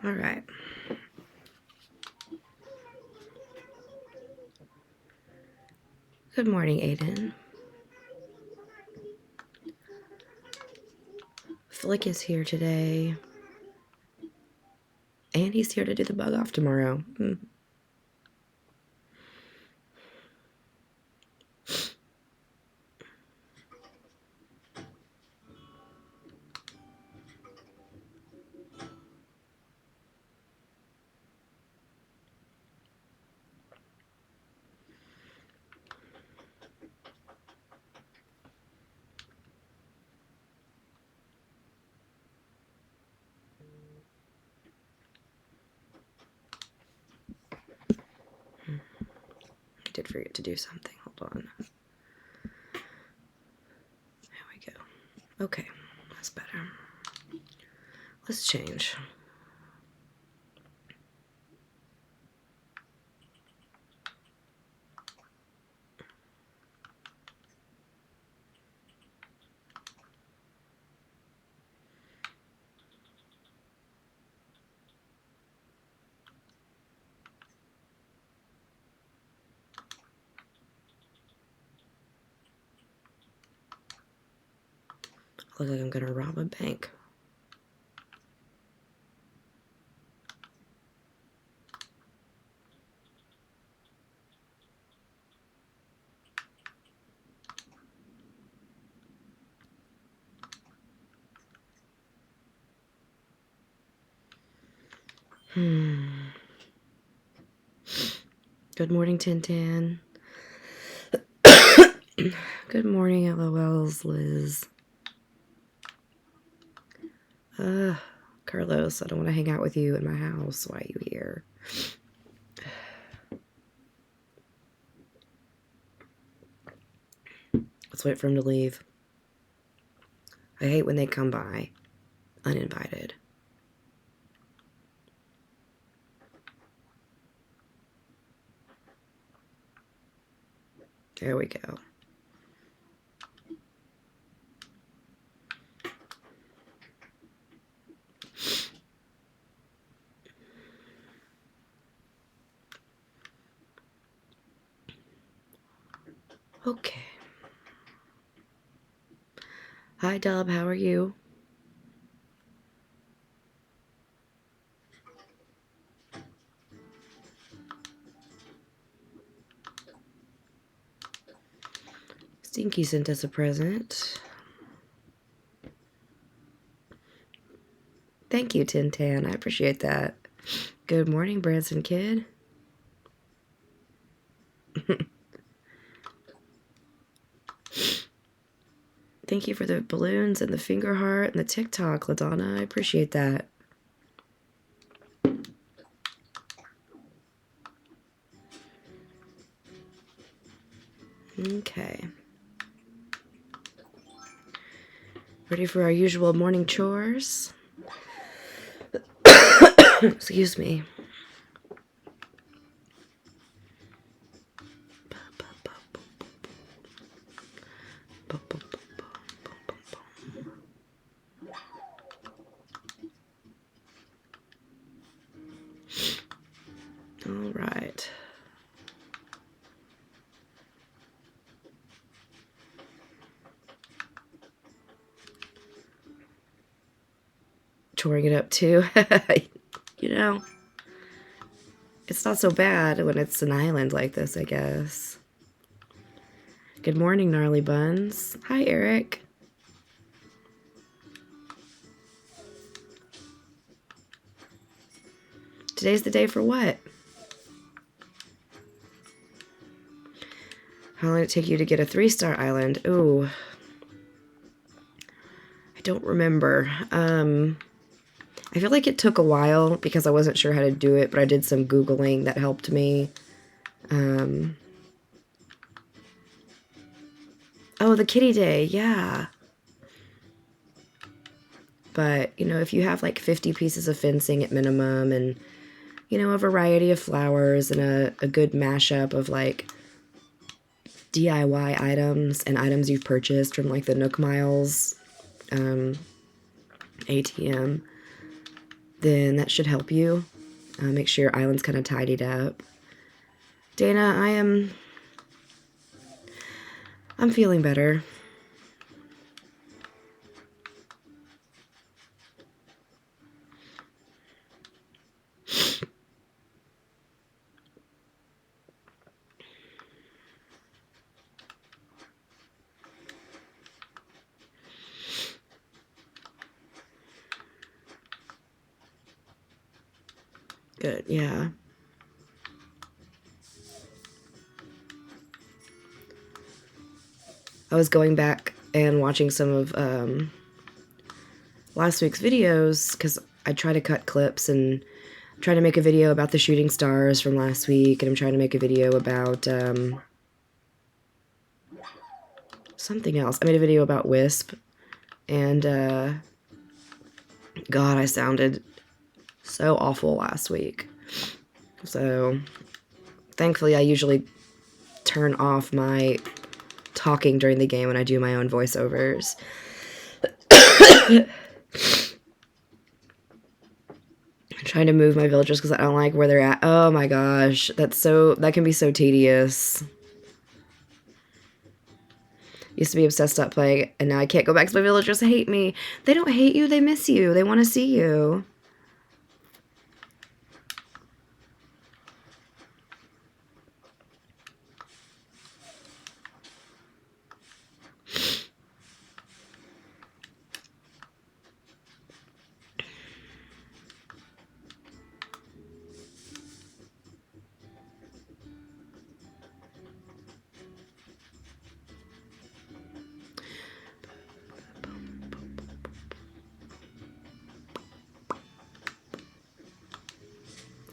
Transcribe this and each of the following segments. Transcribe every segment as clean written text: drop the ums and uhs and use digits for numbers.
All right. Good morning, Aiden. Flick is here today. And he's here to do the bug off tomorrow. I did forget to do something. Hold on. There we go. Okay, that's better. Let's change. Look like I'm gonna rob a bank. Good morning, Tintin. Good morning, LOLs, Liz. Carlos, I don't want to hang out with you in my house. Why are you here? Let's wait for him to leave. I hate when they come by uninvited. There we go. Okay. Hi, Dub. How are you? Stinky sent us a present. Thank you, Tintan. I appreciate that. Good morning, Branson Kid. Thank you for the balloons and the finger heart and the TikTok, LaDonna. I appreciate that. Okay. Ready for our usual morning chores? Excuse me. All right. Touring it up too. You know, it's not so bad when it's an island like this, I guess. Good morning, Gnarly Buns. Hi, Eric. Today's the day for what? How long did it take you to get a 3-star island? Ooh. I don't remember. I feel like it took a while because I wasn't sure how to do it, but I did some Googling that helped me. Oh, the kitty day, yeah. But, you know, if you have like 50 pieces of fencing at minimum and, you know, a variety of flowers and a good mashup of like DIY items and items you've purchased from like the Nook Miles ATM, then that should help you. Make sure your island's kind of tidied up. Dana, I'm feeling better. Good, yeah. I was going back and watching some of last week's videos because I try to cut clips and try to make a video about the shooting stars from last week, and I'm trying to make a video about something else. I made a video about Wisp, and God, I sounded so awful last week. So thankfully I usually turn off my talking during the game when I do my own voiceovers. I'm trying to move my villagers because I don't like where they're at. Oh my gosh, that can be so tedious. Used to be obsessed up playing, and now I can't go back because my villagers hate me. They don't hate you, they miss you. They want to see you.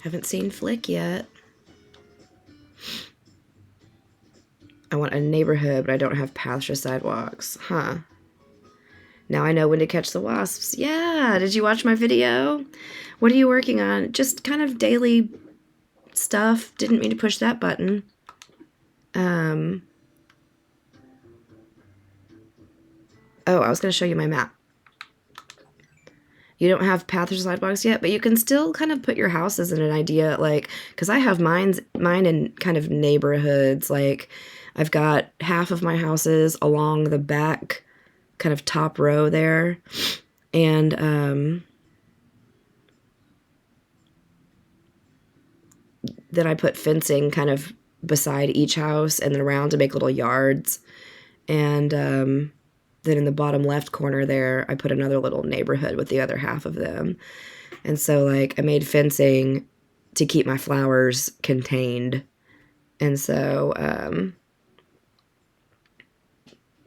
Haven't seen Flick yet. I want a neighborhood, but I don't have paths or sidewalks. Huh. Now I know when to catch the wasps. Yeah, did you watch my video? What are you working on? Just kind of daily stuff. Didn't mean to push that button. Oh, I was going to show you my map. You don't have paths or sidewalks yet, but you can still kind of put your houses in an idea, like, because I have mine in kind of neighborhoods. Like, I've got half of my houses along the back kind of top row there, and then I put fencing kind of beside each house and then around to make little yards, and then in the bottom left corner there, I put another little neighborhood with the other half of them. And so, like, I made fencing to keep my flowers contained. And so,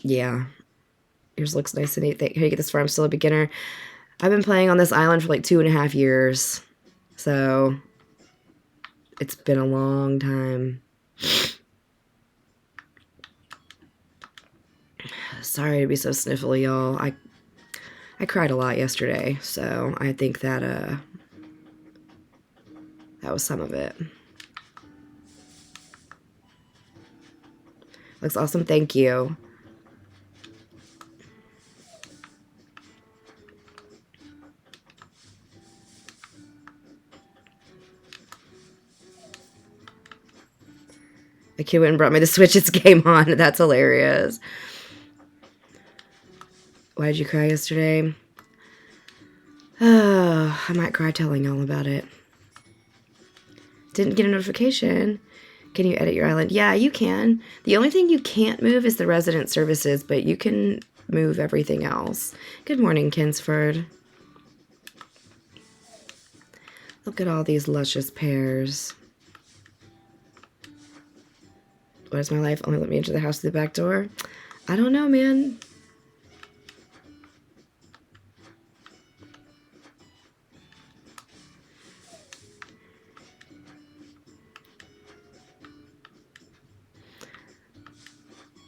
yeah. Yours looks nice and neat. How do you get this far? I'm still a beginner. I've been playing on this island for like 2.5 years. So, it's been a long time. Sorry to be so sniffly, y'all. I cried a lot yesterday, so I think that that was some of it. Looks awesome, thank you. The kid went and brought me the Switch, it's game on. That's hilarious. Why did you cry yesterday? Oh, I might cry telling y'all about it. Didn't get a notification. Can you edit your island? Yeah, you can. The only thing you can't move is the resident services, but you can move everything else. Good morning, Kinsford. Look at all these luscious pears. What is my life? Only let me into the house through the back door? I don't know, man.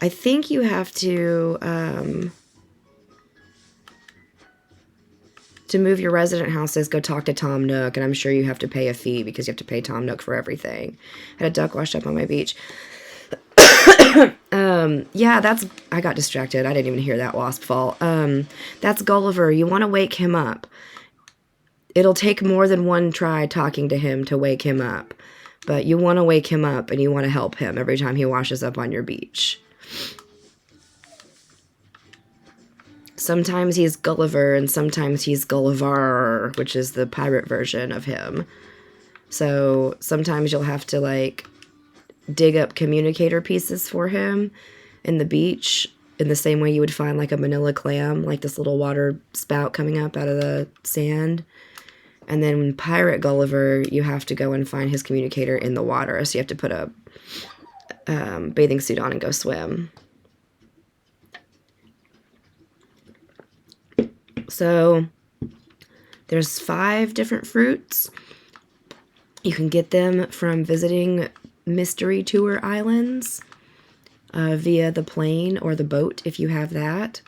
I think you have to move your resident houses, go talk to Tom Nook, and I'm sure you have to pay a fee because you have to pay Tom Nook for everything. I had a duck washed up on my beach. Yeah, I got distracted. I didn't even hear that wasp fall. That's Gulliver. You want to wake him up. it'll take more than one try talking to him to wake him up. But you want to wake him up and you want to help him every time he washes up on your beach. Sometimes he's Gulliver and sometimes he's Gullivar, which is the pirate version of him. So sometimes you'll have to, like, dig up communicator pieces for him in the beach in the same way you would find, like, a manila clam, like this little water spout coming up out of the sand. And then when Pirate Gulliver, you have to go and find his communicator in the water. So you have to put a bathing suit on and go swim. So there's 5 different fruits. You can get them from visiting Mystery Tour Islands via the plane or the boat if you have that.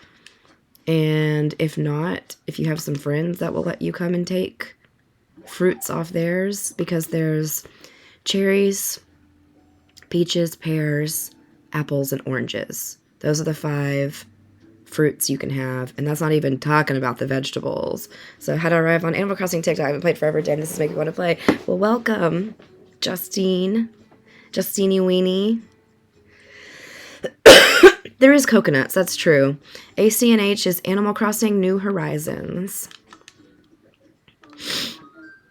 And if not, if you have some friends that will let you come and take fruits off theirs, because there's cherries, peaches, pears, apples, and oranges. Those are the 5 fruits you can have, and that's not even talking about the vegetables. So how to arrive on Animal Crossing TikTok. I haven't played forever, Dan. This is making me want to play. Well, welcome, Justine Weenie. There is coconuts, that's true. ACNH is Animal Crossing New Horizons.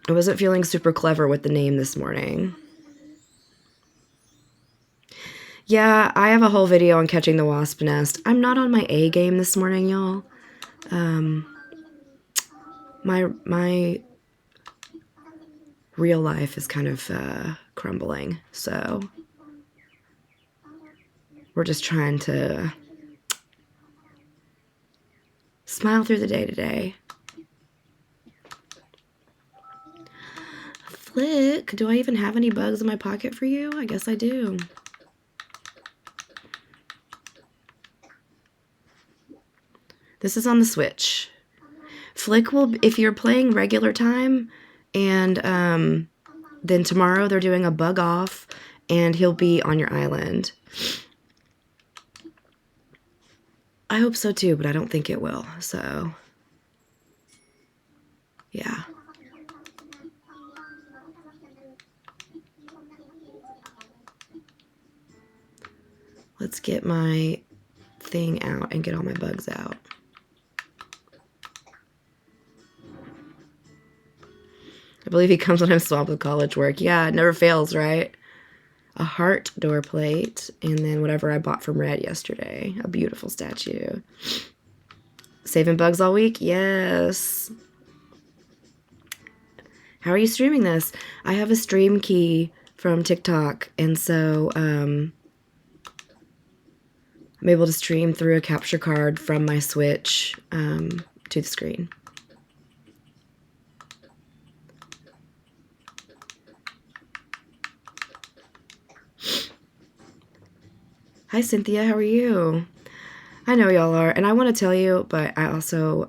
I wasn't feeling super clever with the name this morning. Yeah, I have a whole video on catching the wasp nest. I'm not on my A game this morning, y'all. My real life is kind of crumbling, so we're just trying to smile through the day today. Flick, do I even have any bugs in my pocket for you? I guess I do. This is on the Switch. Flick will, if you're playing regular time, and then tomorrow they're doing a bug off, and he'll be on your island. I hope so too, but I don't think it will, so yeah. Let's get my thing out and get all my bugs out. I believe he comes when I'm swamped with college work. Yeah, it never fails, right? A heart door plate, and then whatever I bought from Red yesterday. A beautiful statue. Saving bugs all week? Yes. How are you streaming this? I have a stream key from TikTok, and so I'm able to stream through a capture card from my Switch to the screen. Hi, Cynthia. How are you? I know y'all are, and I want to tell you, but I also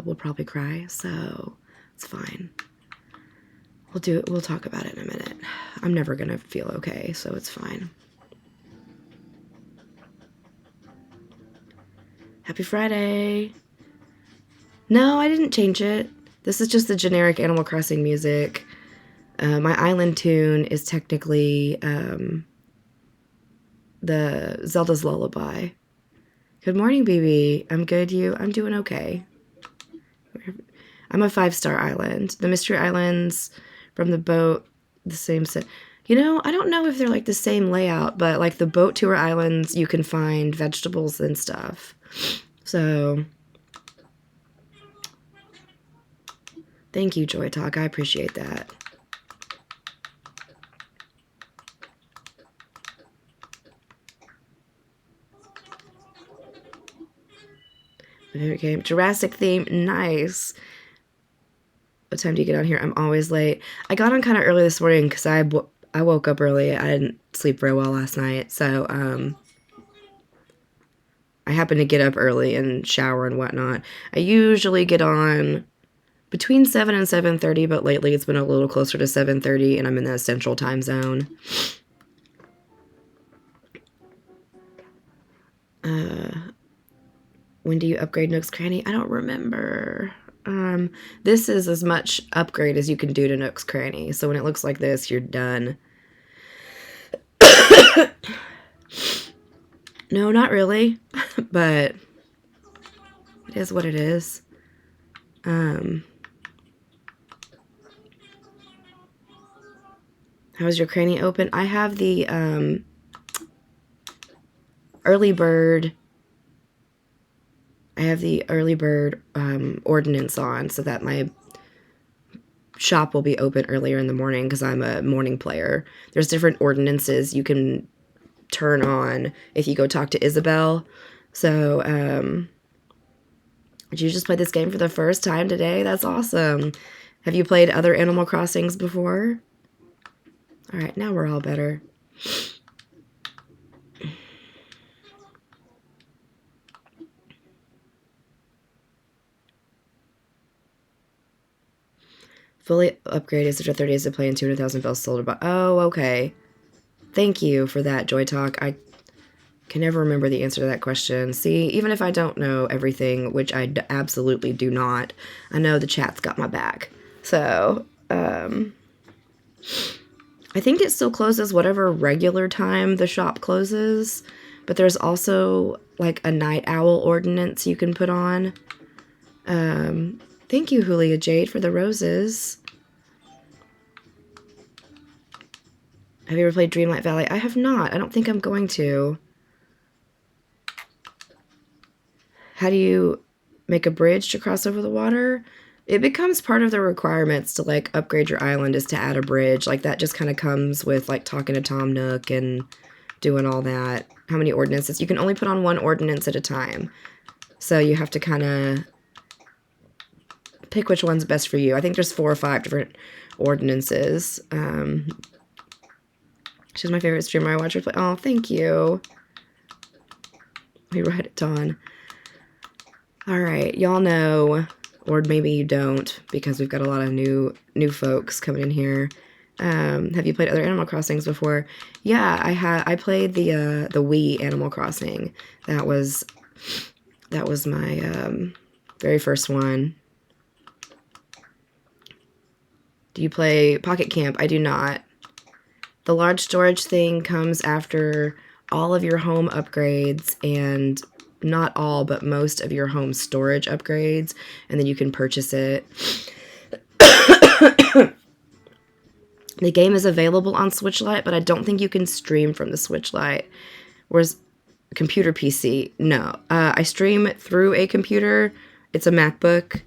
will probably cry, so it's fine. We'll talk about it in a minute. I'm never gonna feel okay, so it's fine. Happy Friday. No, I didn't change it. This is just the generic Animal Crossing music. My island tune is technically the Zelda's Lullaby. Good morning, BB. I'm good, you? I'm doing okay. I'm a 5-star island. The Mystery Islands from the boat, the same set. You know, I don't know if they're like the same layout, but like the boat tour islands, you can find vegetables and stuff. So, thank you, Joy Talk. I appreciate that. Okay, Jurassic theme, nice. What time do you get on here? I'm always late. I got on kind of early this morning because I woke up early. I didn't sleep very well last night, so I happened to get up early and shower and whatnot. I usually get on between 7 and 7:30, but lately it's been a little closer to 7:30, and I'm in the central time zone. When do you upgrade Nook's Cranny? I don't remember. This is as much upgrade as you can do to Nook's Cranny. So when it looks like this, you're done. No, not really. But it is what it is. How's your cranny open? I have the early bird. I have the early bird ordinance on so that my shop will be open earlier in the morning because I'm a morning player. There's different ordinances you can turn on if you go talk to Isabel. So, did you just play this game for the first time today? That's awesome. Have you played other Animal Crossings before? All right, now we're all better. Fully upgraded after 30 days of play and 200,000 bells sold about. Oh, okay. Thank you for that, Joy Talk. I can never remember the answer to that question. See, even if I don't know everything, which I absolutely do not, I know the chat's got my back. So, I think it still closes whatever regular time the shop closes, but there's also like a night owl ordinance you can put on. Thank you, Julia Jade, for the roses. Have you ever played Dreamlight Valley? I have not. I don't think I'm going to. How do you make a bridge to cross over the water? It becomes part of the requirements to like upgrade your island is to add a bridge. Like that just kind of comes with like talking to Tom Nook and doing all that. How many ordinances? You can only put on one ordinance at a time. So you have to kind of pick which one's best for you. I think there's 4 or 5 different ordinances. She's my favorite streamer. I watch her play. Oh, thank you. We read it, Dawn. All right, y'all know, or maybe you don't, because we've got a lot of new folks coming in here. Have you played other Animal Crossings before? Yeah, I played the Wii Animal Crossing. That was my very first one. Do you play Pocket Camp? I do not. The large storage thing comes after all of your home upgrades and not all, but most of your home storage upgrades, and then you can purchase it. The game is available on Switch Lite, but I don't think you can stream from the Switch Lite. Whereas computer PC, no. I stream through a computer. It's a MacBook,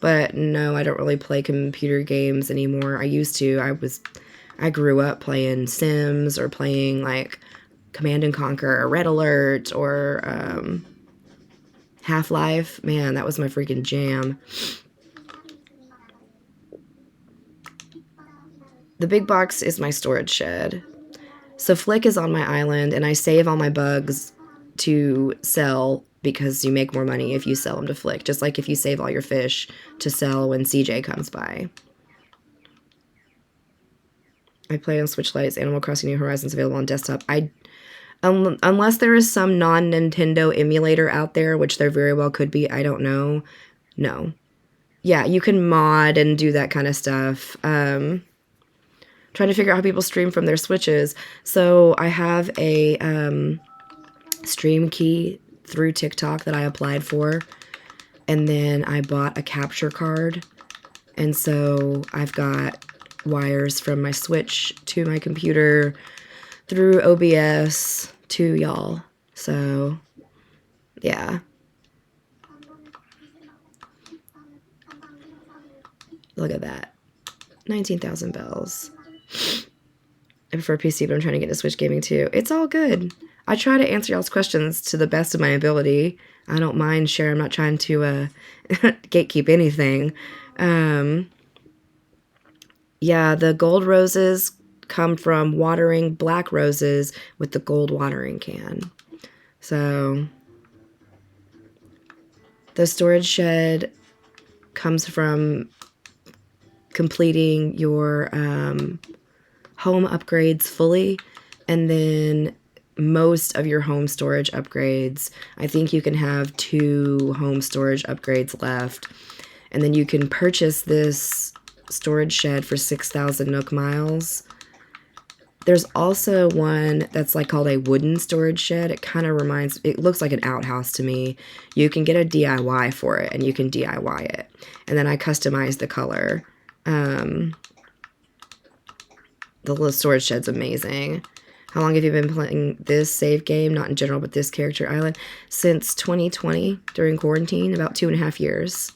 but no, I don't really play computer games anymore. I used to. I grew up playing Sims or playing like Command and Conquer or Red Alert or Half-Life. Man, that was my freaking jam. The big box is my storage shed. So Flick is on my island, and I save all my bugs to sell because you make more money if you sell them to Flick, just like if you save all your fish to sell when CJ comes by. I play on Switch Lite. Animal Crossing New Horizons available on desktop. Unless there is some non-Nintendo emulator out there, which there very well could be, I don't know. No. Yeah, you can mod and do that kind of stuff. Trying to figure out how people stream from their Switches. So I have a stream key through TikTok that I applied for. And then I bought a capture card. And so I've got wires from my Switch to my computer through OBS to y'all. So, yeah. Look at that. 19,000 bells. I prefer PC, but I'm trying to get into Switch gaming too. It's all good. I try to answer y'all's questions to the best of my ability. I don't mind sharing. I'm not trying to gatekeep anything. Yeah, the gold roses come from watering black roses with the gold watering can. So the storage shed comes from completing your home upgrades fully, and then most of your home storage upgrades. I think you can have 2 home storage upgrades left. And then you can purchase this storage shed for 6,000 Nook miles. There's also one that's like called a wooden storage shed. It looks like an outhouse to me. You can get a DIY for it, and you can DIY it. And then I customized the color. The little storage shed's amazing. How long have you been playing this save game? Not in general, but this character island. Since 2020, during quarantine, about 2.5 years.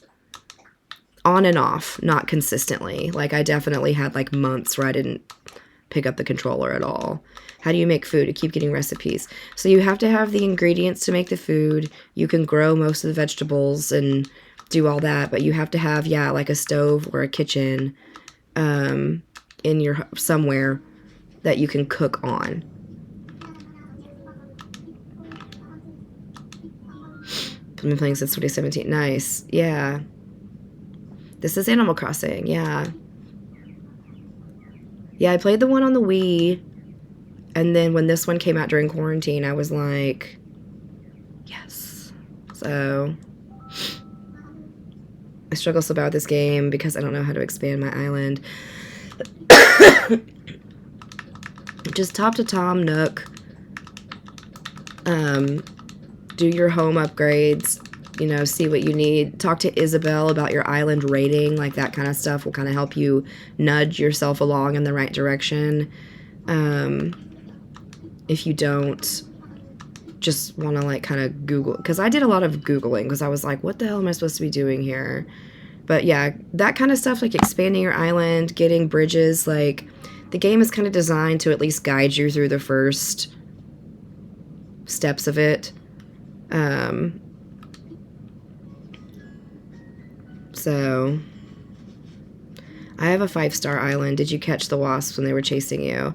On and off, not consistently. Like, I definitely had like months where I didn't pick up the controller at all. How do you make food? I keep getting recipes. So you have to have the ingredients to make the food. You can grow most of the vegetables and do all that, but you have to have, yeah, like a stove or a kitchen in your somewhere that you can cook on. I've been playing since 2017. Nice. Yeah. This is Animal Crossing. Yeah. Yeah, I played the one on the Wii, and then when this one came out during quarantine, I was like, yes. So, I struggle so bad with this game because I don't know how to expand my island. Just top to Tom Nook. Do your home upgrades. You know, see what you need. Talk to Isabel about your island rating. Like, that kind of stuff will kind of help you nudge yourself along in the right direction. If you don't just want to, like, kind of Google. Because I did a lot of Googling. Because I was like, what the hell am I supposed to be doing here? But, yeah, that kind of stuff, like expanding your island, getting bridges. Like, the game is kind of designed to at least guide you through the first steps of it. So, I have a 5-star island. Did you catch the wasps when they were chasing you?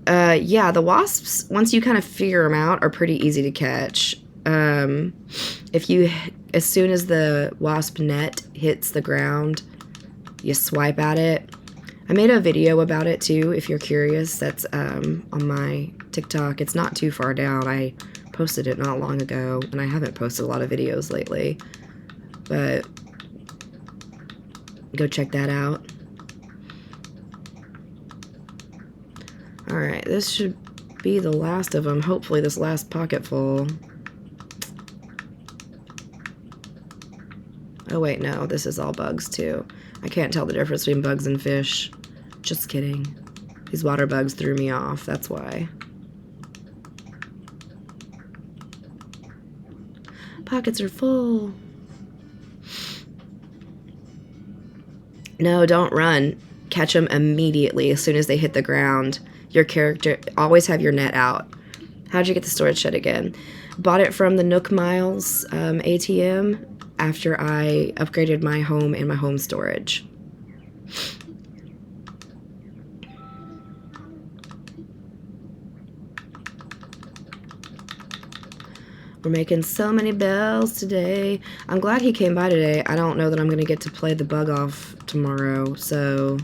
Yeah, the wasps, once you kind of figure them out, are pretty easy to catch. As soon as the wasp net hits the ground, you swipe at it. I made a video about it too, if you're curious. That's on my TikTok. It's not too far down. I posted it not long ago, and I haven't posted a lot of videos lately. But go check that out. Alright, this should be the last of them. Hopefully this last pocket full. Oh wait, no, this is all bugs too. I can't tell the difference between bugs and fish. Just kidding. These water bugs threw me off, that's why. Pockets are full. No, don't run. Catch them immediately as soon as they hit the ground. Your character, always have your net out. How'd you get the storage shed again? Bought it from the Nook Miles ATM after I upgraded my home and my home storage. We're making so many bells today. I'm glad he came by today. I don't know that I'm going to get to play the bug off tomorrow, so...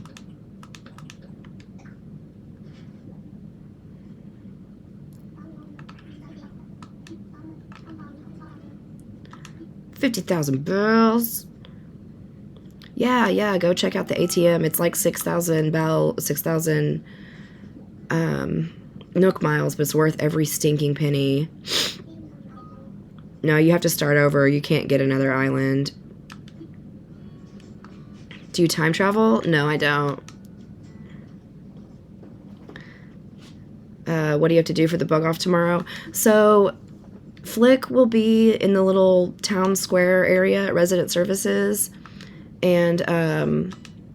$50,000 bells. Yeah, go check out the ATM. It's like 6,000 Nook miles, but it's worth every stinking penny. No, you have to start over. You can't get another island. Do you time travel? No, I don't. What do you have to do for the bug off tomorrow? So, Flick will be in the little town square area at Resident Services. And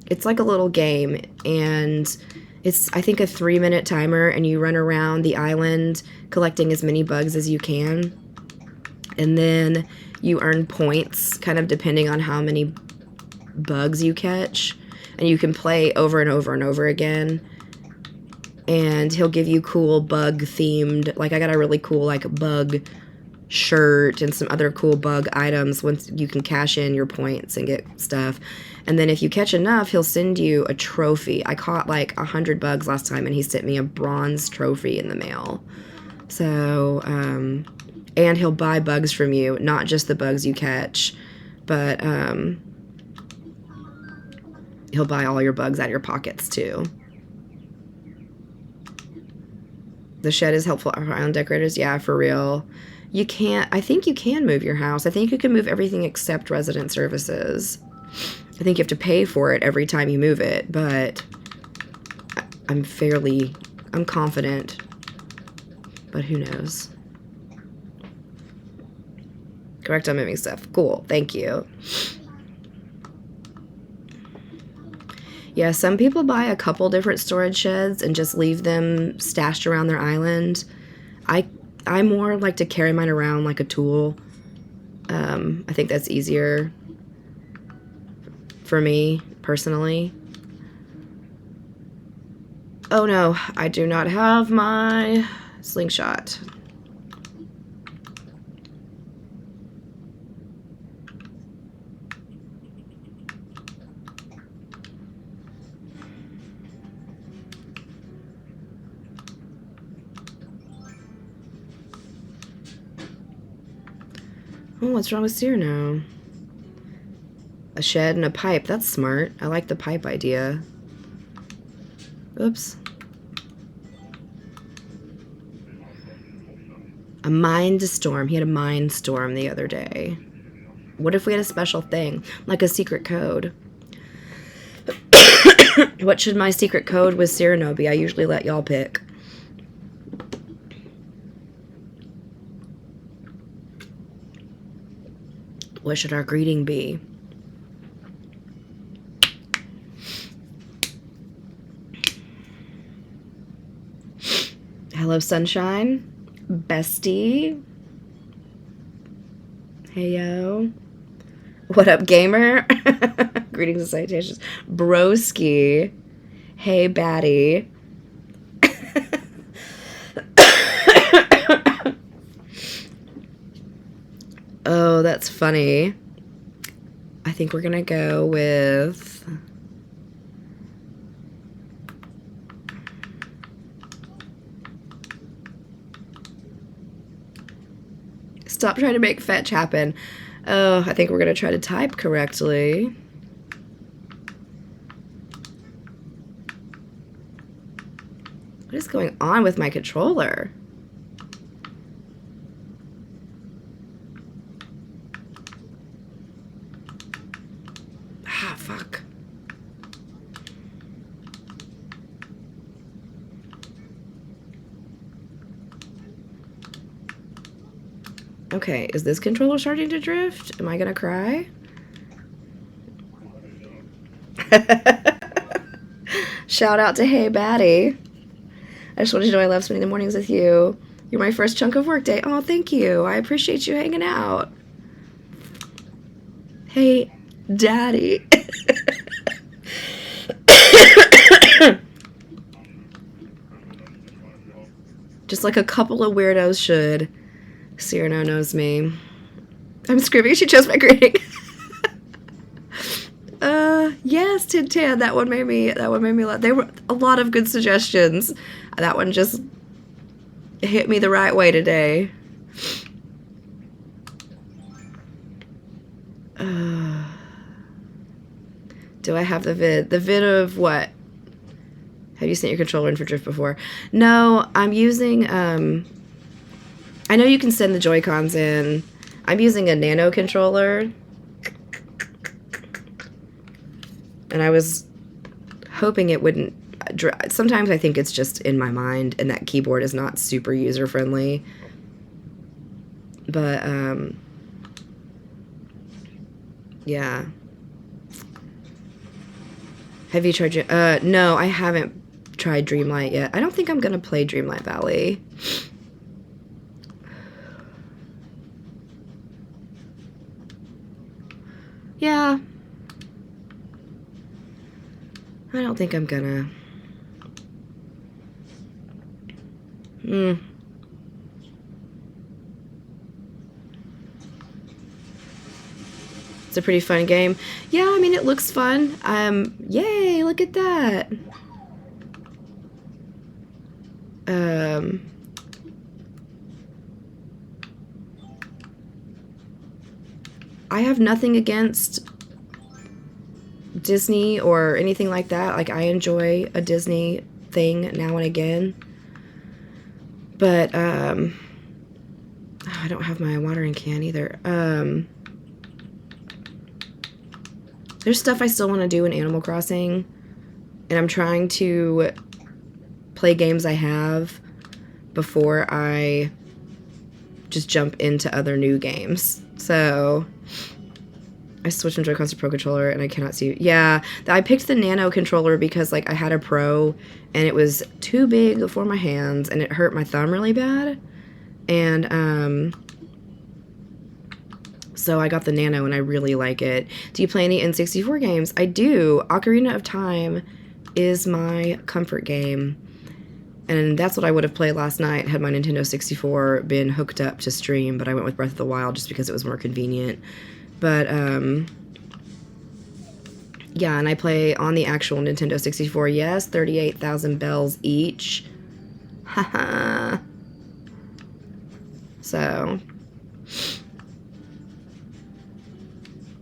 it's like a little game. And it's, I think, a 3-minute timer. And you run around the island collecting as many bugs as you can. And then you earn points, kind of depending on how many bugs you catch. And you can play over and over and over again. And he'll give you cool bug-themed... Like, I got a really cool, like, bug shirt and some other cool bug items once you can cash in your points and get stuff. And then if you catch enough, he'll send you a trophy. I caught, like, 100 bugs last time, and he sent me a bronze trophy in the mail. So, and he'll buy bugs from you, not just the bugs you catch, but He'll buy all your bugs out of your pockets, too. The shed is helpful for island decorators. Yeah, for real. You can't... I think you can move your house. I think you can move everything except resident services. I think you have to pay for it every time you move it, but... I'm confident. But who knows? Correct on moving stuff. Cool. Thank you. Yeah, some people buy a couple different storage sheds and just leave them stashed around their island. I more like to carry mine around like a tool. I think that's easier for me, personally. Oh no, I do not have my slingshot. Oh, what's wrong with Cyrano? A shed and a pipe. That's smart. I like the pipe idea. Oops. A mind storm. He had a mind storm the other day. What if we had a special thing? Like a secret code? What should my secret code with Cyrano be? I usually let y'all pick. What should our greeting be? Hello, sunshine. Bestie. Hey, yo. What up, gamer? Greetings and salutations. Broski. Hey, baddie. Oh, that's funny. I think we're gonna go with... Stop trying to make fetch happen. Oh, I think we're gonna try to type correctly. What is going on with my controller? Ah, fuck. Okay, is this controller starting to drift? Am I gonna cry? Shout out to Hey Baddie. I just wanted you to know I love spending the mornings with you. You're my first chunk of work day. Oh, thank you. I appreciate you hanging out. Hey, Daddy. Just like a couple of weirdos should. Cyrano knows me. I'm screaming. She chose my greeting. Yes, Tintan. That one made me laugh. There were a lot of good suggestions. That one just hit me the right way today. Do I have the vid? The vid of what? Have you sent your controller in for drift before? No, I'm using, I know you can send the Joy-Cons in. I'm using a nano controller. And I was hoping it wouldn't... Sometimes I think it's just in my mind, and that keyboard is not super user-friendly. But, yeah. Have you tried... no, I haven't tried Dreamlight yet. I don't think I'm gonna play Dreamlight Valley. Yeah. I don't think I'm gonna. It's a pretty fun game. Yeah, I mean, it looks fun. Yay, look at that. I have nothing against Disney or anything like that. Like, I enjoy a Disney thing now and again. But, I don't have my watering can either. There's stuff I still want to do in Animal Crossing. And I'm trying to play games I have before I just jump into other new games. So I switched from Joy-Cons to Pro Controller and I cannot see. Yeah, I picked the Nano controller because like I had a Pro and it was too big for my hands and it hurt my thumb really bad. And so I got the Nano and I really like it. Do you play any N64 games? I do. Ocarina of Time is my comfort game. And that's what I would have played last night had my Nintendo 64 been hooked up to stream, but I went with Breath of the Wild just because it was more convenient. But, yeah, and I play on the actual Nintendo 64. Yes, 38,000 bells each. Haha. So,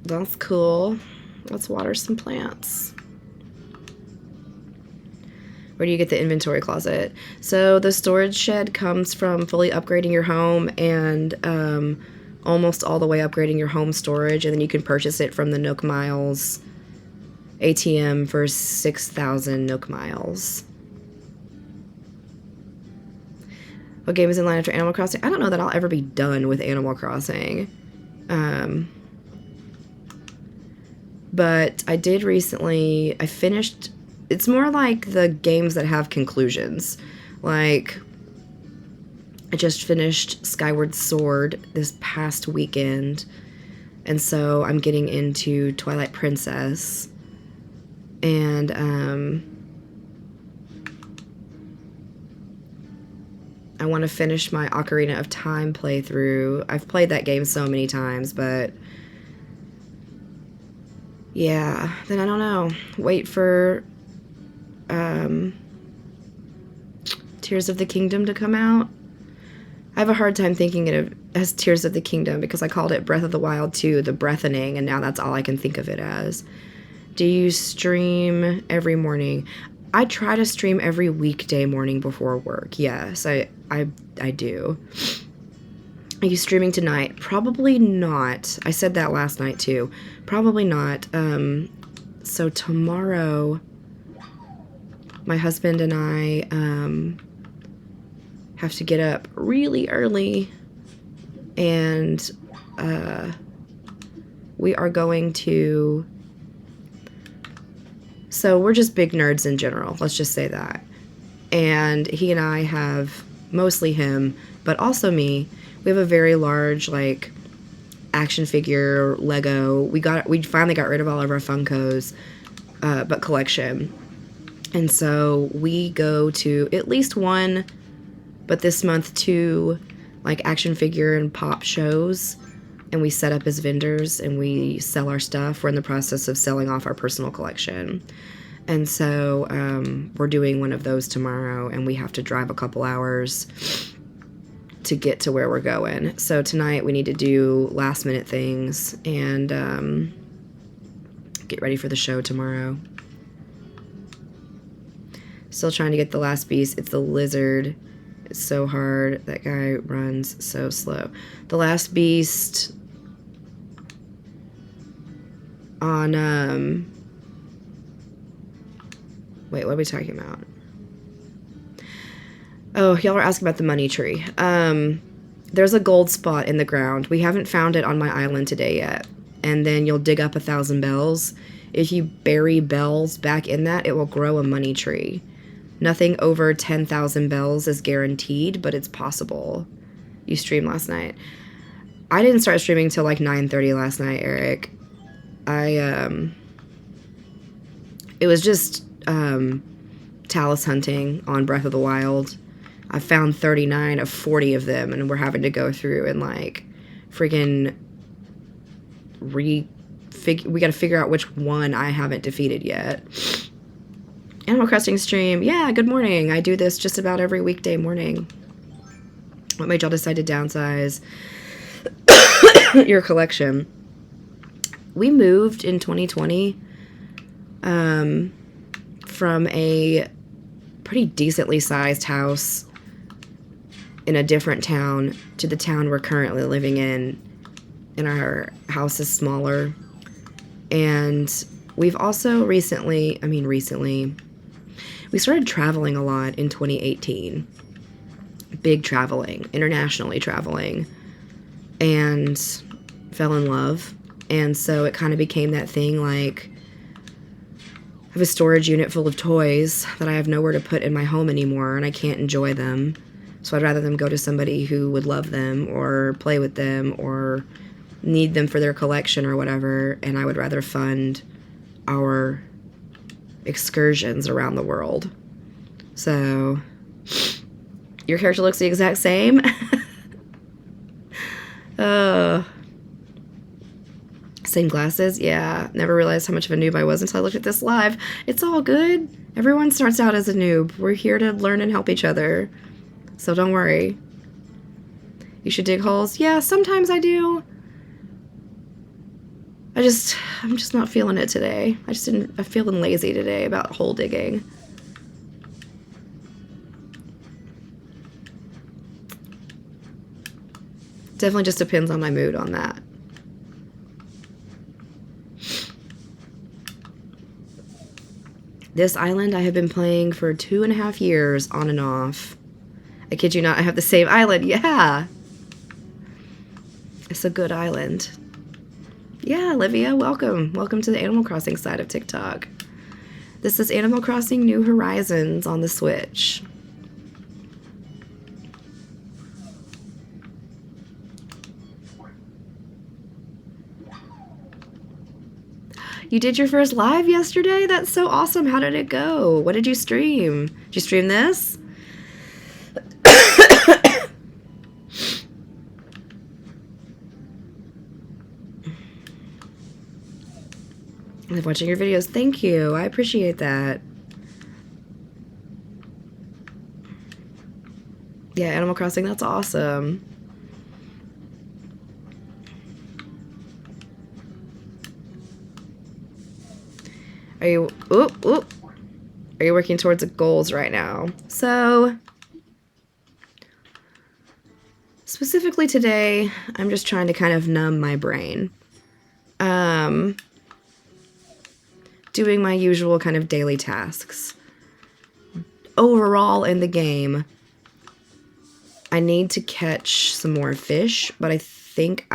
that's cool. Let's water some plants. Where do you get the inventory closet? So the storage shed comes from fully upgrading your home and almost all the way upgrading your home storage, and then you can purchase it from the Nook Miles ATM for 6,000 Nook Miles. What game is in line after Animal Crossing? I don't know that I'll ever be done with Animal Crossing. But I did recently, I finished... It's more like the games that have conclusions. Like, I just finished Skyward Sword this past weekend. And so I'm getting into Twilight Princess. And, I want to finish my Ocarina of Time playthrough. I've played that game so many times, but... Yeah, then I don't know. Wait for... Tears of the Kingdom to come out. I have a hard time thinking it as Tears of the Kingdom because I called it Breath of the Wild 2, the breathening, and now that's all I can think of it as. Do you stream every morning? I try to stream every weekday morning before work. Yes, I do. Are you streaming tonight? Probably not. I said that last night too. Probably not. So tomorrow... My husband and I have to get up really early, and we are going to... So we're just big nerds in general, let's just say that. And he and I have, mostly him, but also me, we have a very large, like, action figure, Lego. We finally got rid of all of our Funkos, but collection. And so we go to at least one, but this month 2, like action figure and pop shows. And we set up as vendors and we sell our stuff. We're in the process of selling off our personal collection. And so we're doing one of those tomorrow and we have to drive a couple hours to get to where we're going. So tonight we need to do last minute things and get ready for the show tomorrow. Still trying to get the last beast. It's the lizard. It's so hard. That guy runs so slow. The last beast on, wait, what are we talking about? Oh, y'all are asking about the money tree. There's a gold spot in the ground. We haven't found it on my island today yet. And then you'll dig up 1,000 bells. If you bury bells back in that, it will grow a money tree. Nothing over 10,000 bells is guaranteed, but it's possible. You streamed last night. I didn't start streaming till like 9:30 last night, Eric. It was just talus hunting on Breath of the Wild. I found 39 of 40 of them, and we're having to go through and like freaking we got to figure out which one I haven't defeated yet. Animal Crossing stream. Yeah, good morning. I do this just about every weekday morning. What made y'all decide to downsize your collection? We moved in 2020 from a pretty decently sized house in a different town to the town we're currently living in, and our house is smaller. And we've also recently, we started traveling a lot in 2018. Big traveling, internationally traveling, and fell in love. And so it kind of became that thing, like, I have a storage unit full of toys that I have nowhere to put in my home anymore, and I can't enjoy them. So I'd rather them go to somebody who would love them or play with them or need them for their collection or whatever, and I would rather fund our excursions around the world. So your character looks the exact same. Same glasses? Yeah. Never realized how much of a noob I was until I looked at this live. It's all good. Everyone starts out as a noob. We're here to learn and help each other. So don't worry. You should dig holes? Yeah, sometimes I do. I'm just not feeling it today. I'm feeling lazy today about hole digging. Definitely just depends on my mood on that. This island I have been playing for 2.5 years on and off. I kid you not, I have the same island. Yeah. It's a good island. Yeah, Olivia, welcome. Welcome to the Animal Crossing side of TikTok. This is Animal Crossing New Horizons on the Switch. You did your first live yesterday? That's so awesome. How did it go? What did you stream? Did you stream this? I love watching your videos. Thank you. I appreciate that. Yeah, Animal Crossing, that's awesome. Are you Are you working towards goals right now? So specifically today, I'm just trying to kind of numb my brain. Doing my usual kind of daily tasks. Overall in the game, I need to catch some more fish, but I think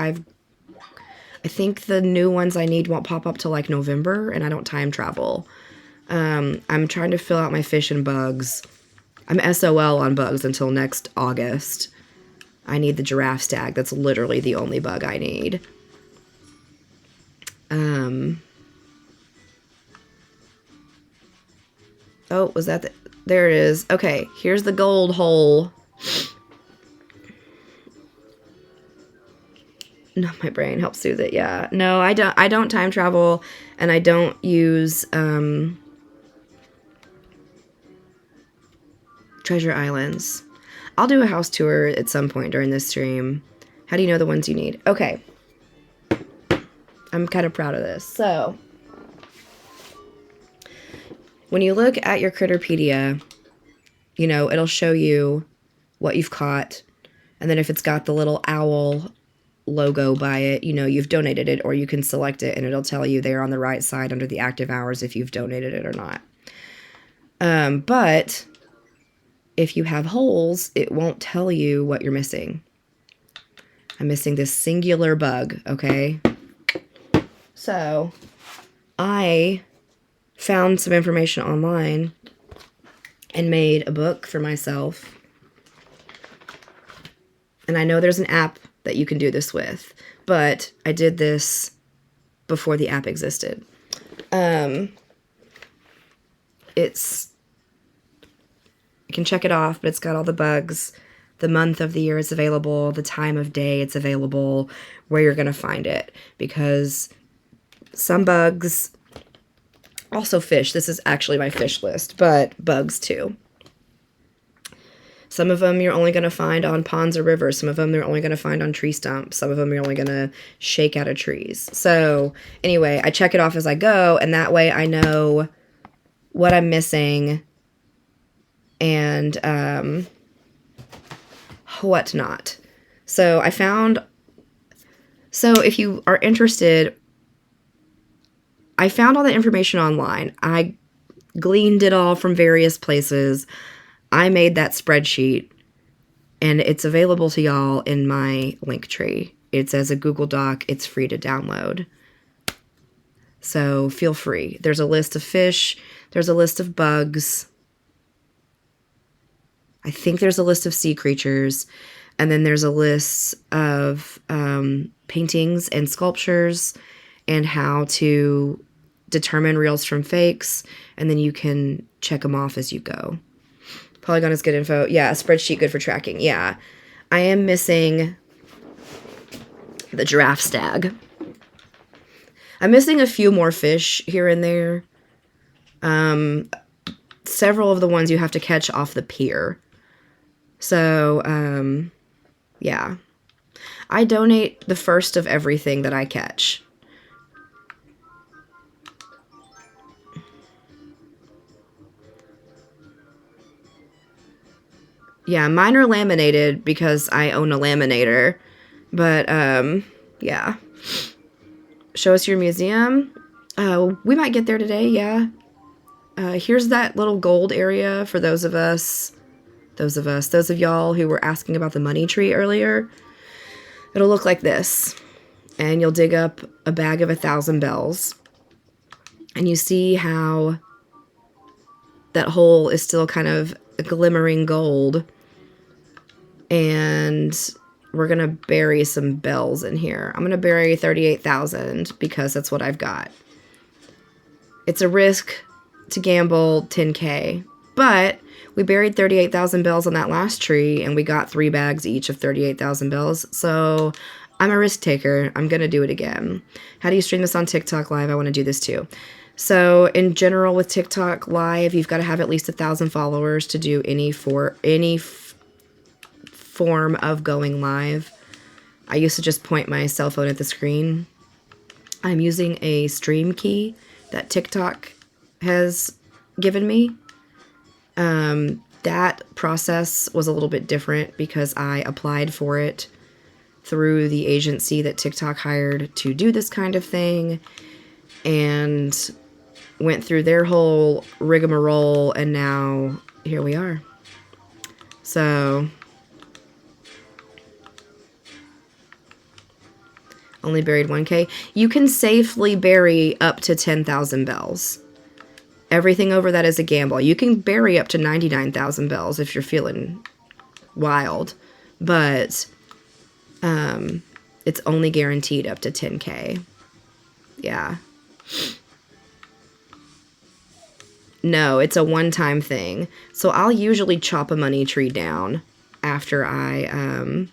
the new ones I need won't pop up till like November, and I don't time travel. I'm trying to fill out my fish and bugs. I'm SOL on bugs until next August. I need the giraffe stag. That's literally the only bug I need. Oh, was that there it is. Okay, here's the gold hole. No, my brain helps soothe it. Yeah. No, I don't time travel, and I don't use treasure islands. I'll do a house tour at some point during this stream. How do you know the ones you need? Okay. I'm kind of proud of this. So, when you look at your Critterpedia, you know, it'll show you what you've caught. And then if it's got the little owl logo by it, you know, you've donated it, or you can select it and it'll tell you there on the right side under the active hours if you've donated it or not. But if you have holes, it won't tell you what you're missing. I'm missing this singular bug, okay? So, I found some information online and made a book for myself. And I know there's an app that you can do this with, but I did this before the app existed. You can check it off, but it's got all the bugs, the month of the year it's available, the time of day it's available, where you're going to find it. Because some bugs, also fish, this is actually my fish list, but bugs too. Some of them you're only going to find on ponds or rivers. Some of them you're only going to find on tree stumps. Some of them you're only going to shake out of trees. So anyway, I check it off as I go, and that way I know what I'm missing and what not. So I found, so if you are interested, I found all the information online. I gleaned it all from various places. I made that spreadsheet, and it's available to y'all in my link tree. It's as a Google Doc. It's free to download. So feel free. There's a list of fish. There's a list of bugs. I think there's a list of sea creatures. And then there's a list of paintings and sculptures and how to determine reals from fakes. And then you can check them off as you go. Polygon is good info. Yeah, a spreadsheet good for tracking. Yeah. I am missing the giraffe stag. I'm missing a few more fish here and there. Several of the ones you have to catch off the pier. So, yeah. I donate the first of everything that I catch. Yeah, mine are laminated because I own a laminator. But, yeah. Show us your museum. We might get there today, yeah. Here's that little gold area for those of y'all who were asking about the money tree earlier. It'll look like this. And you'll dig up a bag of 1,000 bells. And you see how that hole is still kind of glimmering gold. And we're going to bury some bells in here. I'm going to bury 38,000 because that's what I've got. It's a risk to gamble 10K. But we buried 38,000 bells on that last tree, and we got 3 bags each of 38,000 bells. So I'm a risk taker. I'm going to do it again. How do you stream this on TikTok Live? I want to do this too. So in general with TikTok Live, you've got to have at least 1,000 followers to do any form of going live. I used to just point my cell phone at the screen. I'm using a stream key that TikTok has given me. That process was a little bit different because I applied for it through the agency that TikTok hired to do this kind of thing and went through their whole rigmarole, and now here we are. So only buried 1K. You can safely bury up to 10,000 bells. Everything over that is a gamble. You can bury up to 99,000 bells if you're feeling wild, but it's only guaranteed up to 10K. Yeah. No, it's a one-time thing. So I'll usually chop a money tree down after I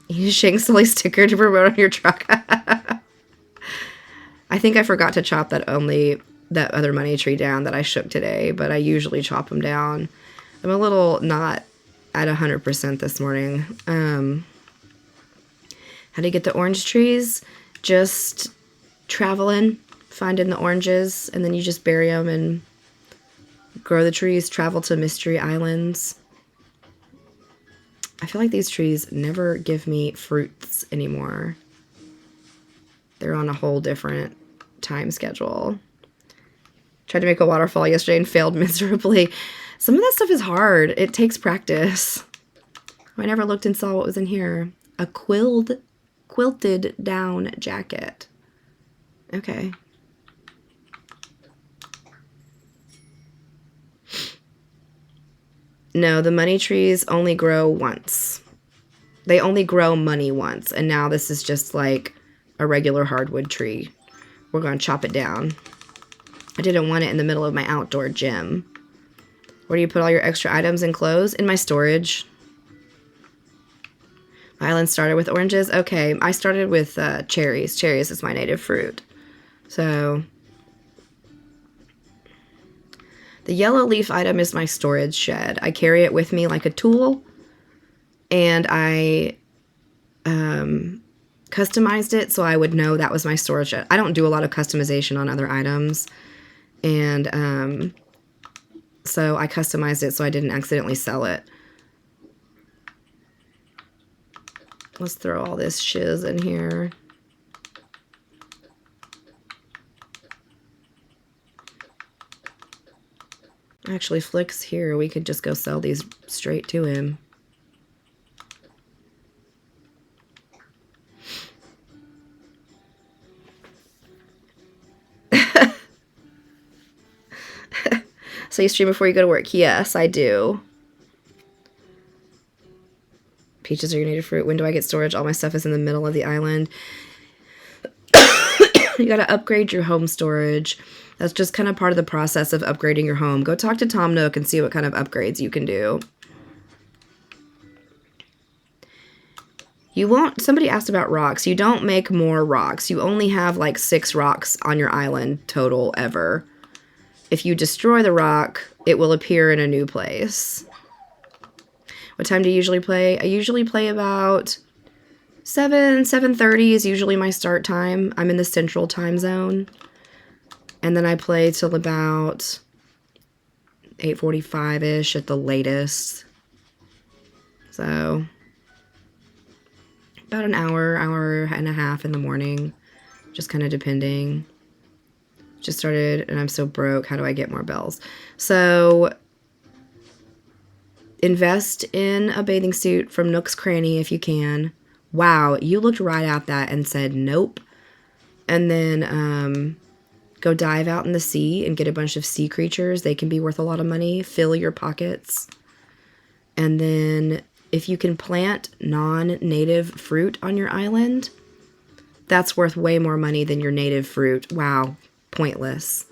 use Shang Sully sticker to promote on your truck. I think I forgot to chop that other money tree down that I shook today, but I usually chop them down. I'm a little not at 100% this morning. How do you get the orange trees? Just traveling, finding the oranges, and then you just bury them and grow the trees, travel to mystery islands. I feel like these trees never give me fruits anymore. They're on a whole different time schedule. Tried to make a waterfall yesterday and failed miserably. Some of that stuff is hard. It takes practice. I never looked and saw what was in here. A quilted down jacket. Okay. No, the money trees only grow once. They only grow money once. And now this is just like a regular hardwood tree. We're going to chop it down. I didn't want it in the middle of my outdoor gym. Where do you put all your extra items and clothes? In my storage. My island started with oranges. Okay, I started with cherries. Cherries is my native fruit. So The yellow leaf item is my storage shed. I carry it with me like a tool, and I customized it so I would know that was my storage shed. I don't do a lot of customization on other items, and so I customized it so I didn't accidentally sell it. Let's throw all this shiz in here. Actually, Flick's here. We could just go sell these straight to him. So you stream before you go to work? Yes, I do. Peaches are your native fruit. When do I get storage? All my stuff is in the middle of the island. You gotta upgrade your home storage. That's just kind of part of the process of upgrading your home. Go talk to Tom Nook and see what kind of upgrades you can do. You won't... Somebody asked about rocks. You don't make more rocks. You only have like 6 rocks on your island total ever. If you destroy the rock, it will appear in a new place. What time do you usually play? I usually play about 7:30 is usually my start time. I'm in the central time zone. And then I play till about 8:45-ish at the latest. So about an hour and a half in the morning. Just kind of depending. Just started and I'm so broke. How do I get more bells? So invest in a bathing suit from Nook's Cranny if you can. Wow, you looked right at that and said nope. And then go dive out in the sea and get a bunch of sea creatures. They can be worth a lot of money. Fill your pockets. And then if you can plant non-native fruit on your island, that's worth way more money than your native fruit. Wow, pointless.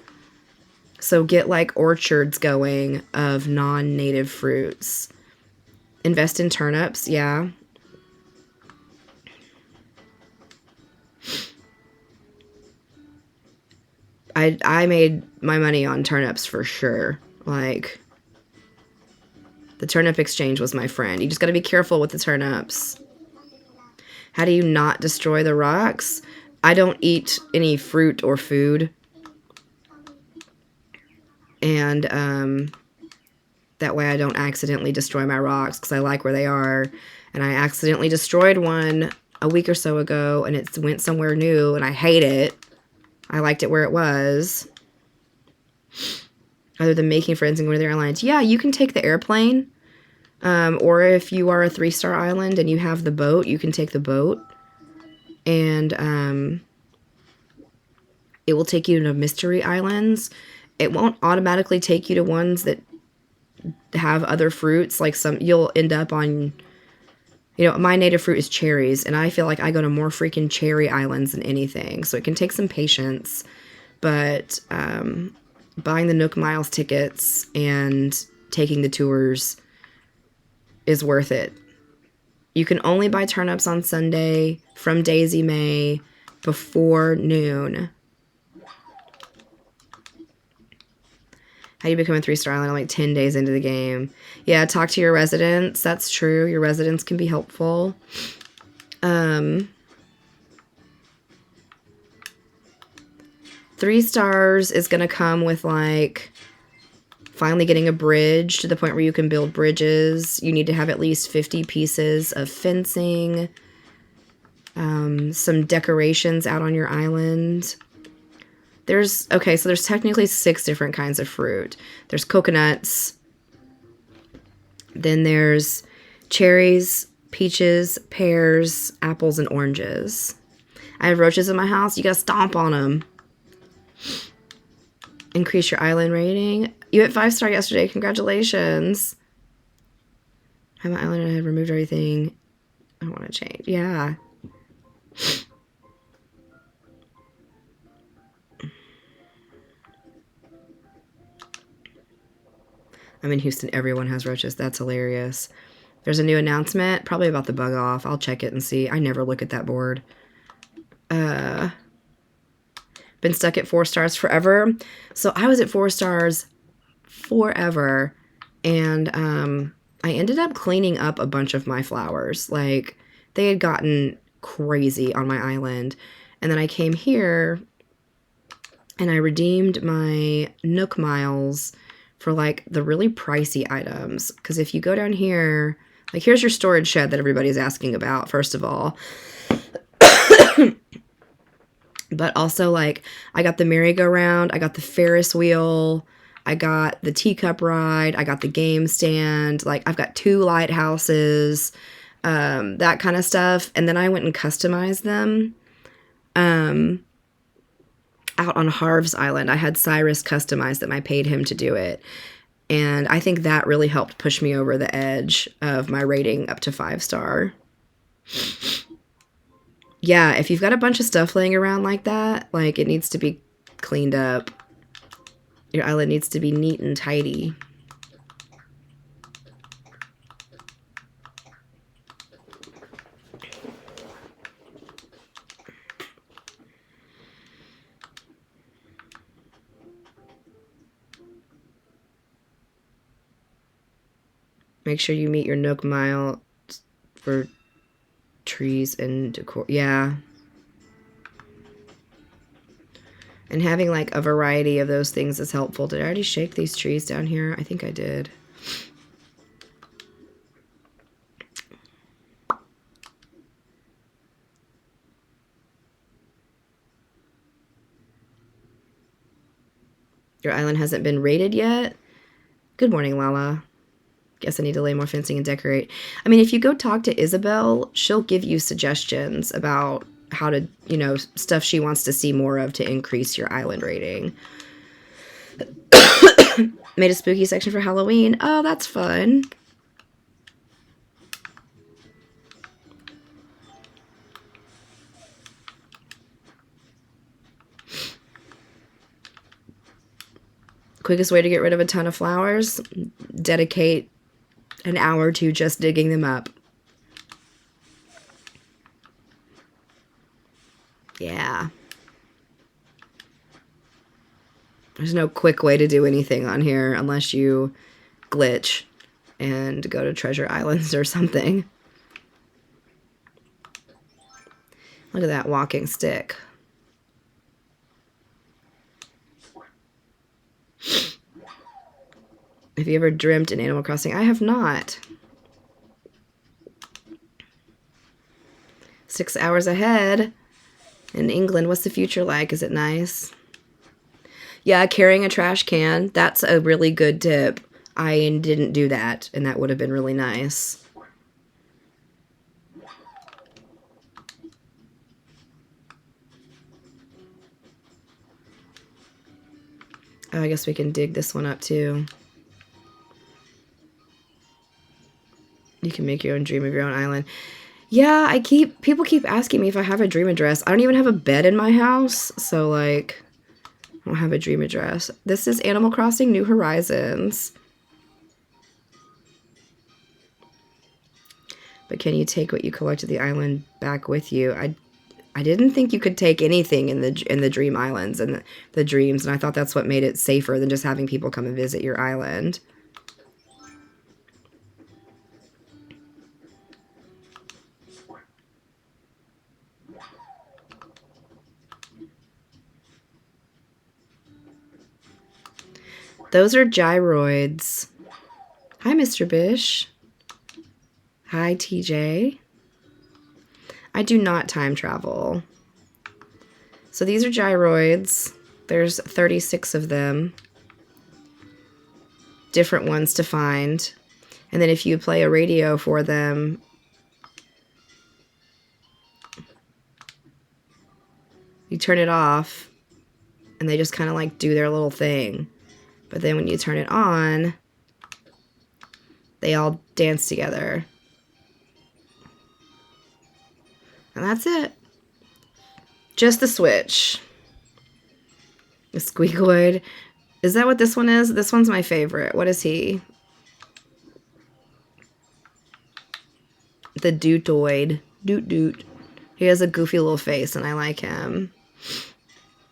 So get like orchards going of non-native fruits. Invest in turnips, yeah. I made my money on turnips for sure. Like, the turnip exchange was my friend. You just gotta be careful with the turnips. How do you not destroy the rocks? I don't eat any fruit or food. And that way I don't accidentally destroy my rocks because I like where they are. And I accidentally destroyed one a week or so ago and it went somewhere new and I hate it. I liked it where it was. Other than making friends and going to the airlines. Yeah, you can take the airplane. Or if you are a 3-star island and you have the boat, you can take the boat. And it will take you to mystery islands. It won't automatically take you to ones that have other fruits. Like you'll end up on... You know, my native fruit is cherries, and I feel like I go to more freaking cherry islands than anything. So it can take some patience, but buying the Nook Miles tickets and taking the tours is worth it. You can only buy turnips on Sunday from Daisy May before noon. How do you become a 3-star island? I'm like 10 days into the game. Yeah, talk to your residents. That's true. Your residents can be helpful. 3 stars is going to come with like finally getting a bridge to the point where you can build bridges. You need to have at least 50 pieces of fencing. Some decorations out on your island. There's technically 6 different kinds of fruit. There's coconuts. Then there's cherries, peaches, pears, apples, and oranges. I have roaches in my house. You gotta stomp on them. Increase your island rating. You hit 5-star yesterday. Congratulations. I have my island and I had removed everything. I don't want to change. Yeah. I'm in Houston. Everyone has roaches. That's hilarious. There's a new announcement, probably about the bug off. I'll check it and see. I never look at that board. Been stuck at 4 stars forever. So I was at 4 stars forever. And I ended up cleaning up a bunch of my flowers. Like, they had gotten crazy on my island. And then I came here and I redeemed my Nook miles for like the really pricey items. Because if you go down here, like here's your storage shed that everybody's asking about, first of all. But also like I got the merry-go-round, I got the Ferris wheel, I got the teacup ride, I got the game stand, like I've got 2 lighthouses, that kind of stuff. And then I went and customized them. Out on Harv's Island, I had Cyrus customize them. I paid him to do it. And I think that really helped push me over the edge of my rating up to 5-star. Yeah, if you've got a bunch of stuff laying around like that, like it needs to be cleaned up. Your island needs to be neat and tidy. Make sure you meet your Nook mile for trees and decor. Yeah. And having like a variety of those things is helpful. Did I already shake these trees down here? I think I did. Your island hasn't been raided yet? Good morning, Lala. Guess I need to lay more fencing and decorate. I mean, if you go talk to Isabel, she'll give you suggestions about how to, you know, stuff she wants to see more of to increase your island rating. Made a spooky section for Halloween. Oh, that's fun. Quickest way to get rid of a ton of flowers? Dedicate an hour to just digging them up. Yeah. There's no quick way to do anything on here unless you glitch and go to Treasure Islands or something. Look at that walking stick. Have you ever dreamt in Animal Crossing? I have not. 6 hours ahead in England. What's the future like? Is it nice? Yeah, carrying a trash can. That's a really good tip. I didn't do that, and that would have been really nice. Oh, I guess we can dig this one up too. You can make your own dream of your own island. Yeah, people keep asking me if I have a dream address. I don't even have a bed in my house, so like, I don't have a dream address. This is Animal Crossing New Horizons. But can you take what you collected the island back with you? I didn't think you could take anything in the dream islands and the dreams, and I thought that's what made it safer than just having people come and visit your island. Those are gyroids. Hi, Mr. Bish. Hi, TJ. I do not time travel. So these are gyroids. There's 36 of them. Different ones to find. And then if you play a radio for them, you turn it off, and they just kind of like do their little thing. But then when you turn it on, they all dance together. And that's it. Just the switch. The squeakoid. Is that what this one is? This one's my favorite. What is he? The Dootoid. Doot doot. He has a goofy little face, and I like him.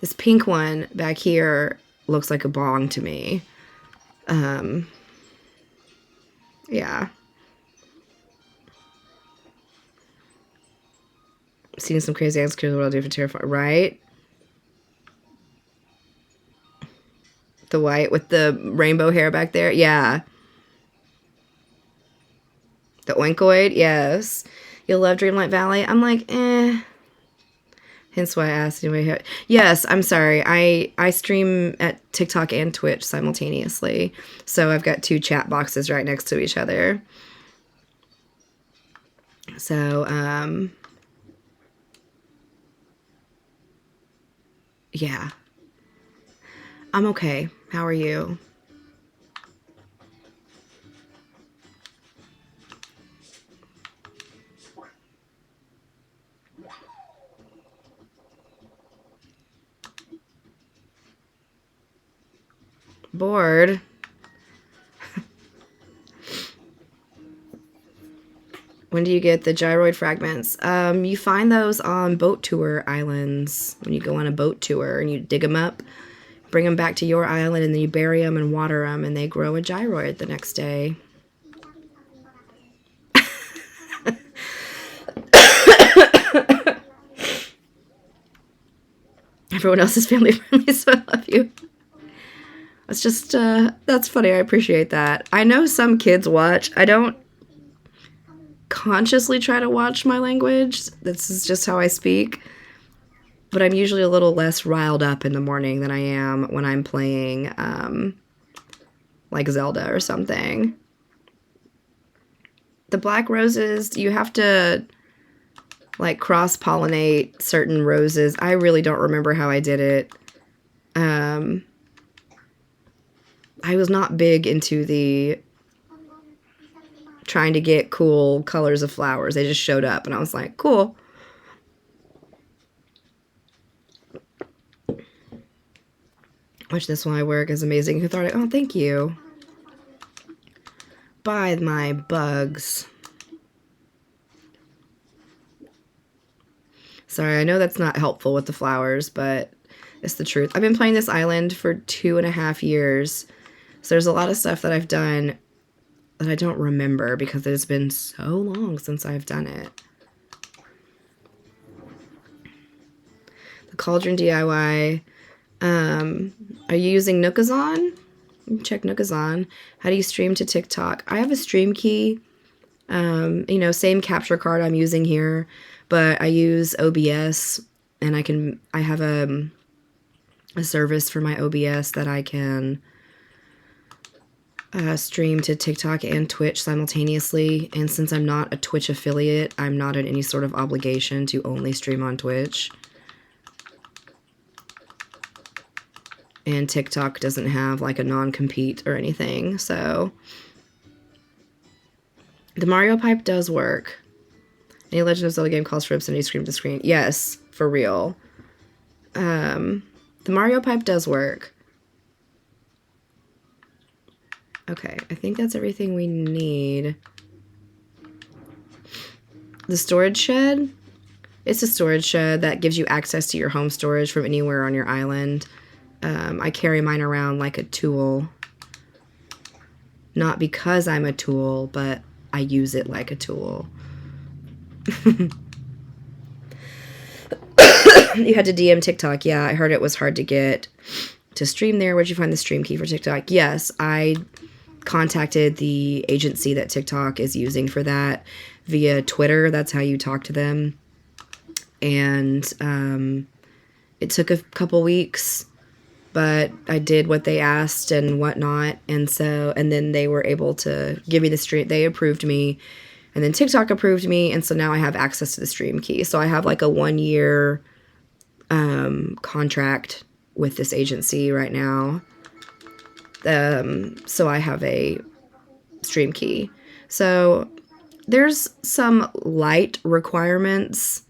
This pink one back here looks like a bong to me. Yeah. Seeing some crazy ass kids, what I'll do for terrifying, right? The white with the rainbow hair back there. Yeah. The oinkoid, yes. You'll love Dreamlight Valley. I'm like, eh. Hence why I asked anyway. Yes, I'm sorry. I stream at TikTok and Twitch simultaneously. So I've got 2 chat boxes right next to each other. So, yeah. I'm okay. How are you? Bored. When do you get the gyroid fragments? You find those on boat tour islands. When you go on a boat tour and you dig them up, bring them back to your island, and then you bury them and water them, and they grow a gyroid the next day. Everyone else is family friendly, so I love you. It's just, that's funny. I appreciate that. I know some kids watch. I don't consciously try to watch my language. This is just how I speak. But I'm usually a little less riled up in the morning than I am when I'm playing, like Zelda or something. The black roses, you have to, like, cross-pollinate certain roses. I really don't remember how I did it. I was not big into the trying to get cool colors of flowers. They just showed up, and I was like, cool. Which this one I work is amazing. Who thought it? Oh, thank you. Buy my bugs. Sorry, I know that's not helpful with the flowers, but it's the truth. I've been playing this island for 2.5 years. So there's a lot of stuff that I've done that I don't remember because it has been so long since I've done it. The Cauldron DIY. Are you using Nookazon? Check Nookazon. How do you stream to TikTok? I have a stream key. You know, same capture card I'm using here, but I use OBS, and I have a service for my OBS that I can stream to TikTok and Twitch simultaneously. And since I'm not a Twitch affiliate, I'm not in any sort of obligation to only stream on Twitch. And TikTok doesn't have like a non-compete or anything, so the Mario pipe does work. Any Legend of Zelda game calls for obscenity scream to screen. Yes, for real. The Mario pipe does work. Okay, I think that's everything we need. The storage shed? It's a storage shed that gives you access to your home storage from anywhere on your island. I carry mine around like a tool. Not because I'm a tool, but I use it like a tool. You had to DM TikTok. Yeah, I heard it was hard to get to stream there. Where'd you find the stream key for TikTok? Yes, I contacted the agency that TikTok is using for that via Twitter. That's how you talk to them. And it took a couple weeks, but I did what they asked and whatnot. And then they were able to give me the stream. They approved me, and then TikTok approved me. And so now I have access to the stream key. So I have like a 1-year contract with this agency right now. So I have a stream key. So there's some light requirements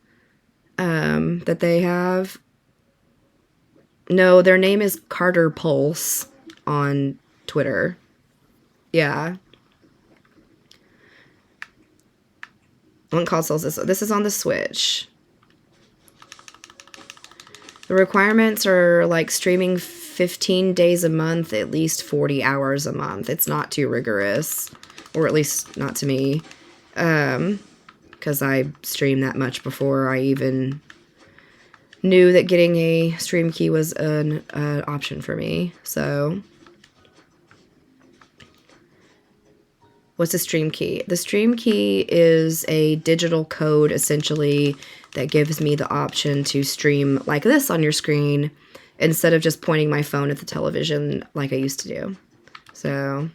that they have. No, their name is Carter Pulse on Twitter. Yeah. What consoles is this? This is on the Switch. The requirements are like streaming 15 days a month, at least 40 hours a month. It's not too rigorous, or at least not to me, because I streamed that much before I even knew that getting a stream key was an option for me. So what's a stream key? The stream key is a digital code, essentially, that gives me the option to stream like this on your screen instead of just pointing my phone at the television like I used to do. So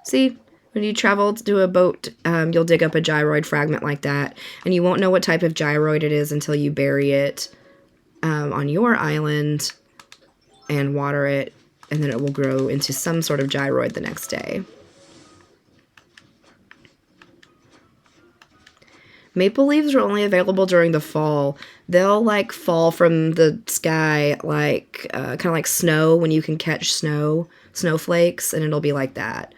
see, when you travel to a boat, you'll dig up a gyroid fragment like that, and you won't know what type of gyroid it is until you bury it on your island and water it, and then it will grow into some sort of gyroid the next day. Maple leaves are only available during the fall. They'll like fall from the sky like kind of like snow when you can catch snowflakes, and it'll be like that.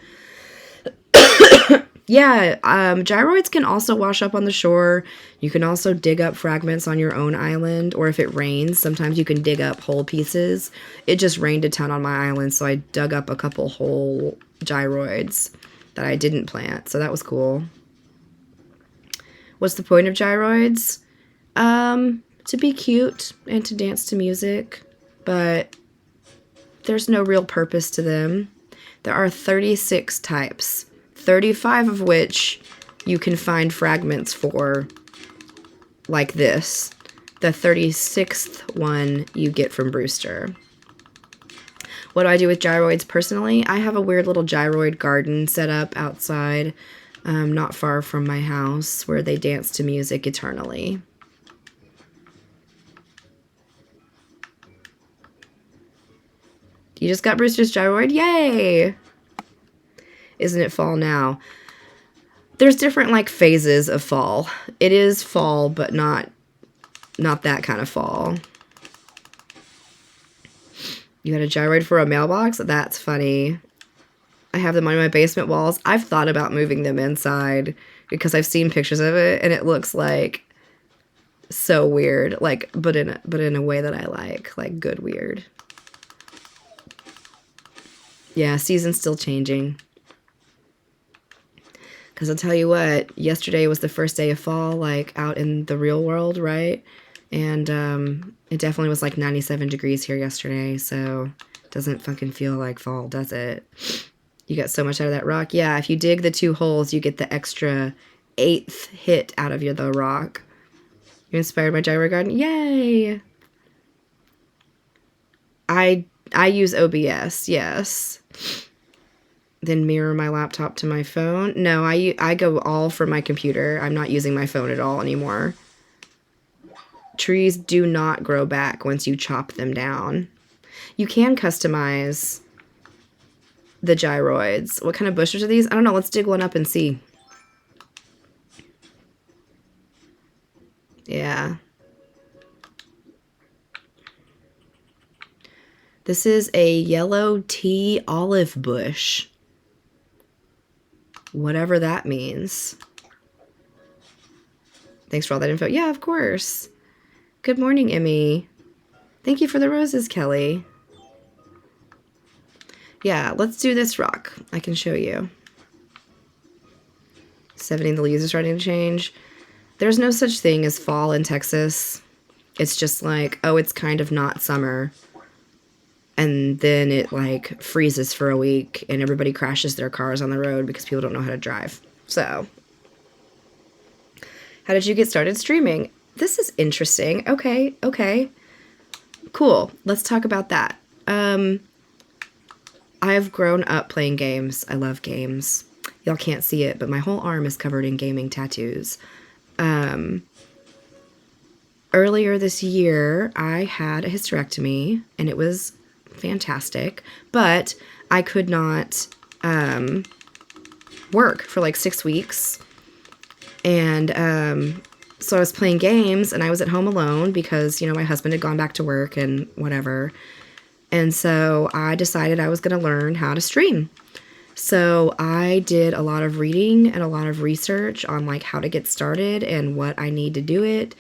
Yeah, gyroids can also wash up on the shore. You can also dig up fragments on your own island, or if it rains, sometimes you can dig up whole pieces. It just rained a ton on my island, so I dug up a couple whole gyroids that I didn't plant, so that was cool. What's the point of gyroids? To be cute and to dance to music, but there's no real purpose to them. There are 36 types. 35 of which you can find fragments for, like this. The 36th one you get from Brewster. What do I do with gyroids personally? I have a weird little gyroid garden set up outside, not far from my house, where they dance to music eternally. You just got Brewster's gyroid? Yay! Isn't it fall now? There's different like phases of fall. It is fall, but not that kind of fall. You got a gyroid for a mailbox? That's funny. I have them on my basement walls. I've thought about moving them inside because I've seen pictures of it and it looks like so weird, like but in a way that I like good weird. Yeah, season's still changing. Because I'll tell you what, yesterday was the first day of fall, like, out in the real world, right? And it definitely was like 97 degrees here yesterday, so it doesn't fucking feel like fall, does it? You got so much out of that rock. Yeah, if you dig the 2 holes, you get the extra 8th hit out of the rock. You're inspired by Gyro Garden? Yay! I use OBS, yes. Then mirror my laptop to my phone. No, I go all from my computer. I'm not using my phone at all anymore. Trees do not grow back once you chop them down. You can customize the gyroids. What kind of bushes are these? I don't know. Let's dig one up and see. Yeah. This is a yellow tea olive bush. Whatever that means. Thanks for all that info. Yeah, of course. Good morning, Emmy. Thank you for the roses, Kelly. Yeah, let's do this rock. I can show you. 70, the leaves are starting to change. There's no such thing as fall in Texas. It's just like, oh, it's kind of not summer. And then it like freezes for a week and everybody crashes their cars on the road because people don't know how to drive. So, how did you get started streaming? This is interesting. Okay. Cool. Let's talk about that. I've grown up playing games. I love games. Y'all can't see it, but my whole arm is covered in gaming tattoos. Earlier this year, I had a hysterectomy, and it was fantastic, but I could not work for like 6 weeks. And so I was playing games, and I was at home alone because, you know, my husband had gone back to work and whatever. And so I decided I was going to learn how to stream. So I did a lot of reading and a lot of research on like how to get started and what I need to do it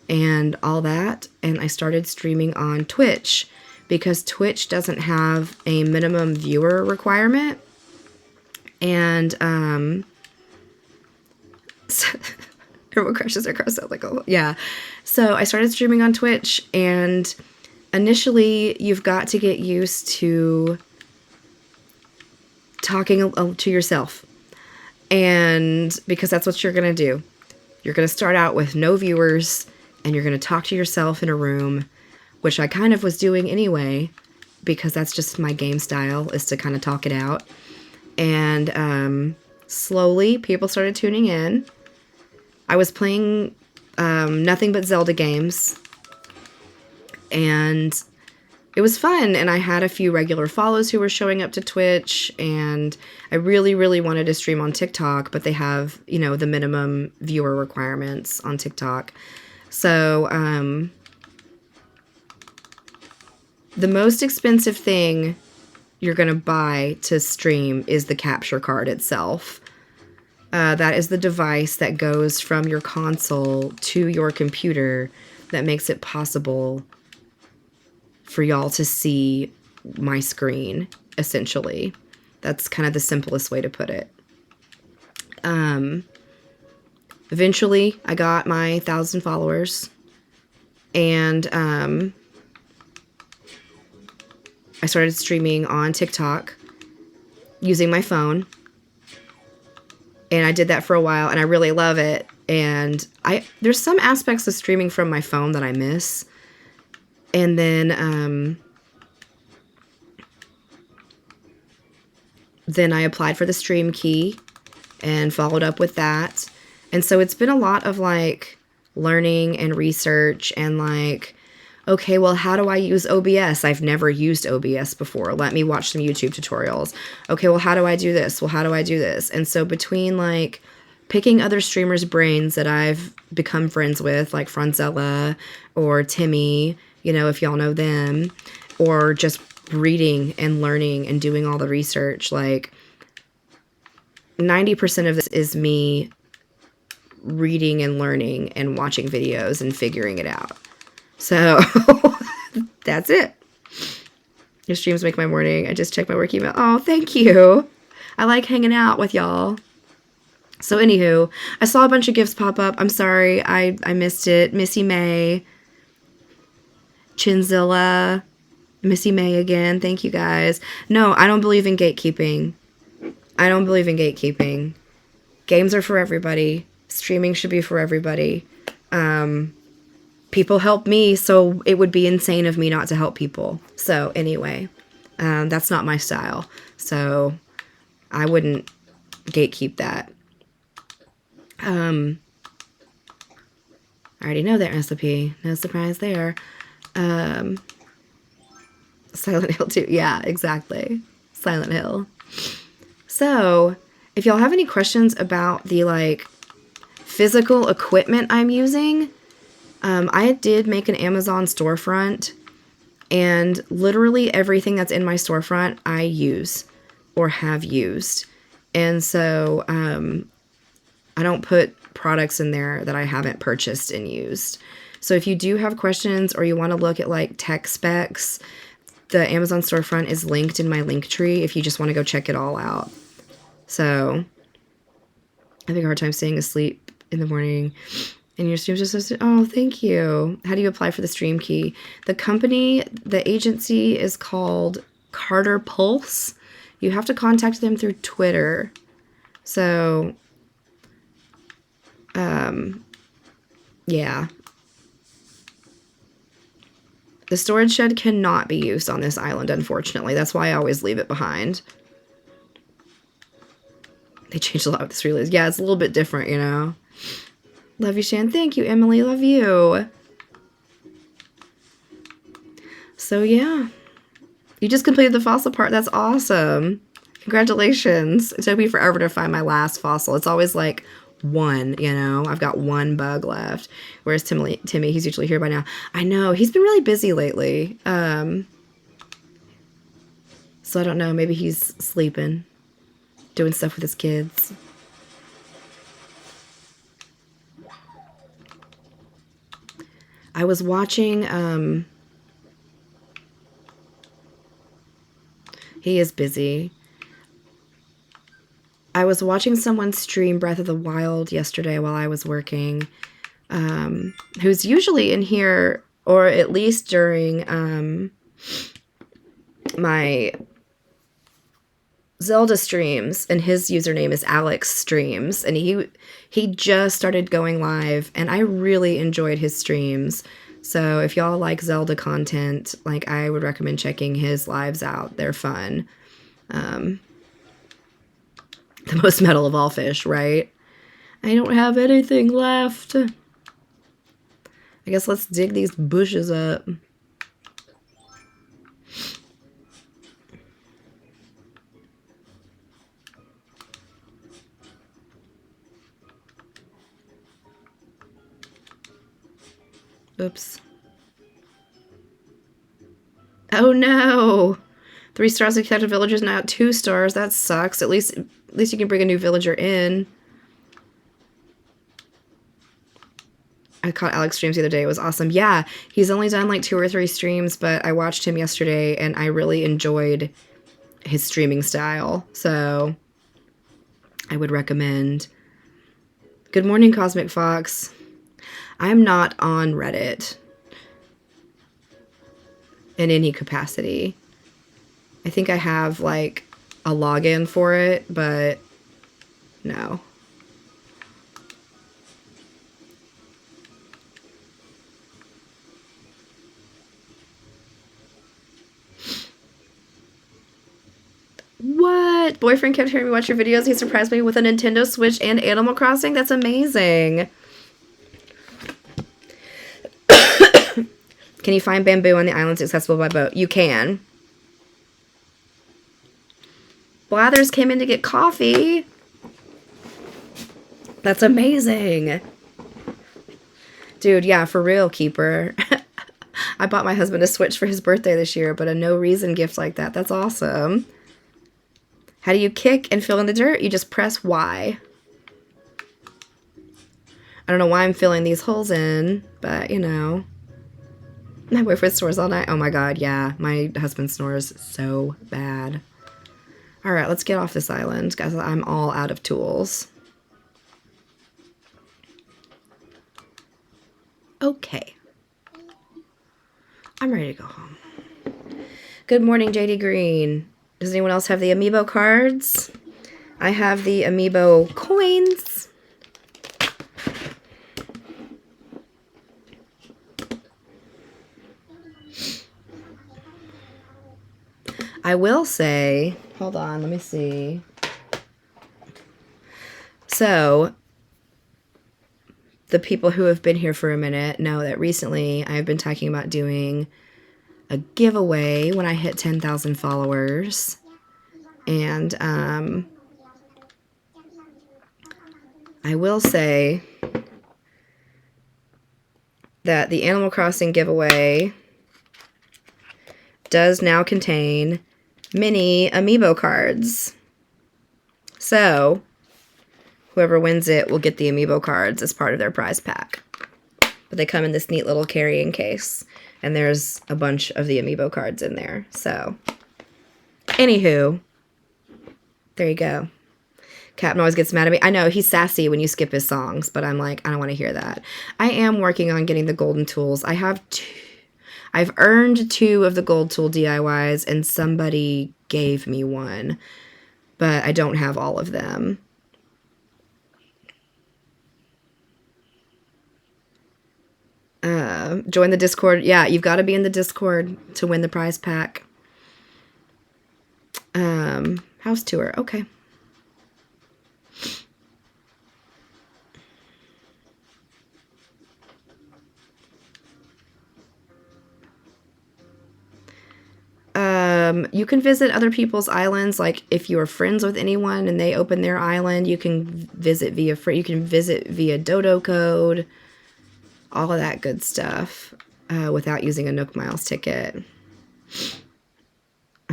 and all that. And I started streaming on Twitch because Twitch doesn't have a minimum viewer requirement. And everyone crashes their car. So like, oh yeah. So I started streaming on Twitch, and initially you've got to get used to talking to yourself, and because that's what you're gonna do. You're gonna start out with no viewers, and you're gonna talk to yourself in a room, which I kind of was doing anyway, because that's just my game style, is to kind of talk it out. And slowly people started tuning in. I was playing nothing but Zelda games, and it was fun, and I had a few regular follows who were showing up to Twitch, and I really, really wanted to stream on TikTok, but they have, you know, the minimum viewer requirements on TikTok. So, the most expensive thing you're going to buy to stream is the capture card itself. That is the device that goes from your console to your computer that makes it possible for y'all to see my screen, essentially. That's kind of the simplest way to put it. Eventually, I got my 1,000 followers, and I started streaming on TikTok using my phone, and I did that for a while, and I really love it. And there's some aspects of streaming from my phone that I miss. And then I applied for the stream key and followed up with that. And so it's been a lot of like learning and research and like, okay, well, how do I use OBS? I've never used OBS before. Let me watch some YouTube tutorials. Okay, well, how do I do this? Well, how do I do this? And so between like picking other streamers' brains that I've become friends with, like Franzella or Timmy, you know, if y'all know them, or just reading and learning and doing all the research, like 90% of this is me reading and learning and watching videos and figuring it out. So that's it. Your streams make my morning. I just checked my work email. Oh, thank you. I like hanging out with y'all. So anywho, I saw a bunch of gifts pop up. I'm sorry. I missed it. Missy May. Chinzilla, Missy May again. Thank you guys. No, I don't believe in gatekeeping. I don't believe in gatekeeping. Games are for everybody. Streaming should be for everybody. People help me, so it would be insane of me not to help people. So anyway, that's not my style. So I wouldn't gatekeep that. I already know that recipe. No surprise there. Silent Hill 2. Yeah, exactly. Silent Hill. So, if y'all have any questions about the, like, physical equipment I'm using, I did make an Amazon storefront, and literally everything that's in my storefront I use or have used. And so, I don't put products in there that I haven't purchased and used. So if you do have questions or you want to look at like tech specs, the Amazon storefront is linked in my link tree if you just want to go check it all out. So I have a hard time staying asleep in the morning. And your streams are so, oh, thank you. How do you apply for the stream key? The company, the agency is called Carter Pulse. You have to contact them through Twitter. So, yeah. The storage shed cannot be used on this island, unfortunately. That's why I always leave it behind. They changed a lot with this release. Yeah, it's a little bit different, you know. Love you, Shan. Thank you, Emily. Love you. So, yeah. You just completed the fossil part. That's awesome. Congratulations. It took me forever to find my last fossil. It's always like one, you know. I've got one bug left. Whereas Timmy, he's usually here by now. I know. He's been really busy lately. So I don't know. Maybe he's sleeping. doing stuff with his kids. I was watching, he is busy. I was watching someone stream Breath of the Wild yesterday while I was working, who's usually in here, or at least during my Zelda streams, and his username is Alex Streams, and he just started going live, and I really enjoyed his streams. So if y'all like Zelda content, like, I would recommend checking his lives out. They're fun. The most metal of all fish, right? I don't have anything left. I guess let's dig these bushes up. Oops. Oh no! 3 stars accepted villagers, now 2 stars. That sucks. At least you can bring a new villager in. I caught Alex streams the other day. It was awesome. Yeah, he's only done like 2 or 3 streams, but I watched him yesterday and I really enjoyed his streaming style. So I would recommend. Good morning, Cosmic Fox. I'm not on Reddit in any capacity. I think I have like a login for it, but no. What? Boyfriend kept hearing me watch your videos. He surprised me with a Nintendo Switch and Animal Crossing. That's amazing. Can you find bamboo on the islands accessible by boat? You can. Blathers came in to get coffee. That's amazing. Dude, yeah, for real, Keeper. I bought my husband a Switch for his birthday this year, but a no reason gift like that. That's awesome. How do you kick and fill in the dirt? You just press Y. I don't know why I'm filling these holes in, but you know. My boyfriend snores all night. Oh my god, yeah. My husband snores so bad. Alright, let's get off this island, guys. I'm all out of tools. Okay. I'm ready to go home. Good morning, JD Green. Does anyone else have the amiibo cards? I have the amiibo coins. I will say, hold on, let me see. So, the people who have been here for a minute know that recently I've been talking about doing a giveaway when I hit 10,000 followers. And I will say that the Animal Crossing giveaway does now contain mini amiibo cards. So, whoever wins it will get the amiibo cards as part of their prize pack. But they come in this neat little carrying case. And there's a bunch of the amiibo cards in there. So, anywho, there you go. Captain always gets mad at me. I know, he's sassy when you skip his songs, but I'm like, I don't want to hear that. I am working on getting the golden tools. I've earned 2 of the gold tool DIYs, and somebody gave me one. But I don't have all of them. Join the Discord. Yeah, you've got to be in the Discord to win the prize pack. House tour. Okay. You can visit other people's islands. Like if you are friends with anyone and they open their island, you can visit via Dodo code. All of that good stuff without using a Nook Miles ticket.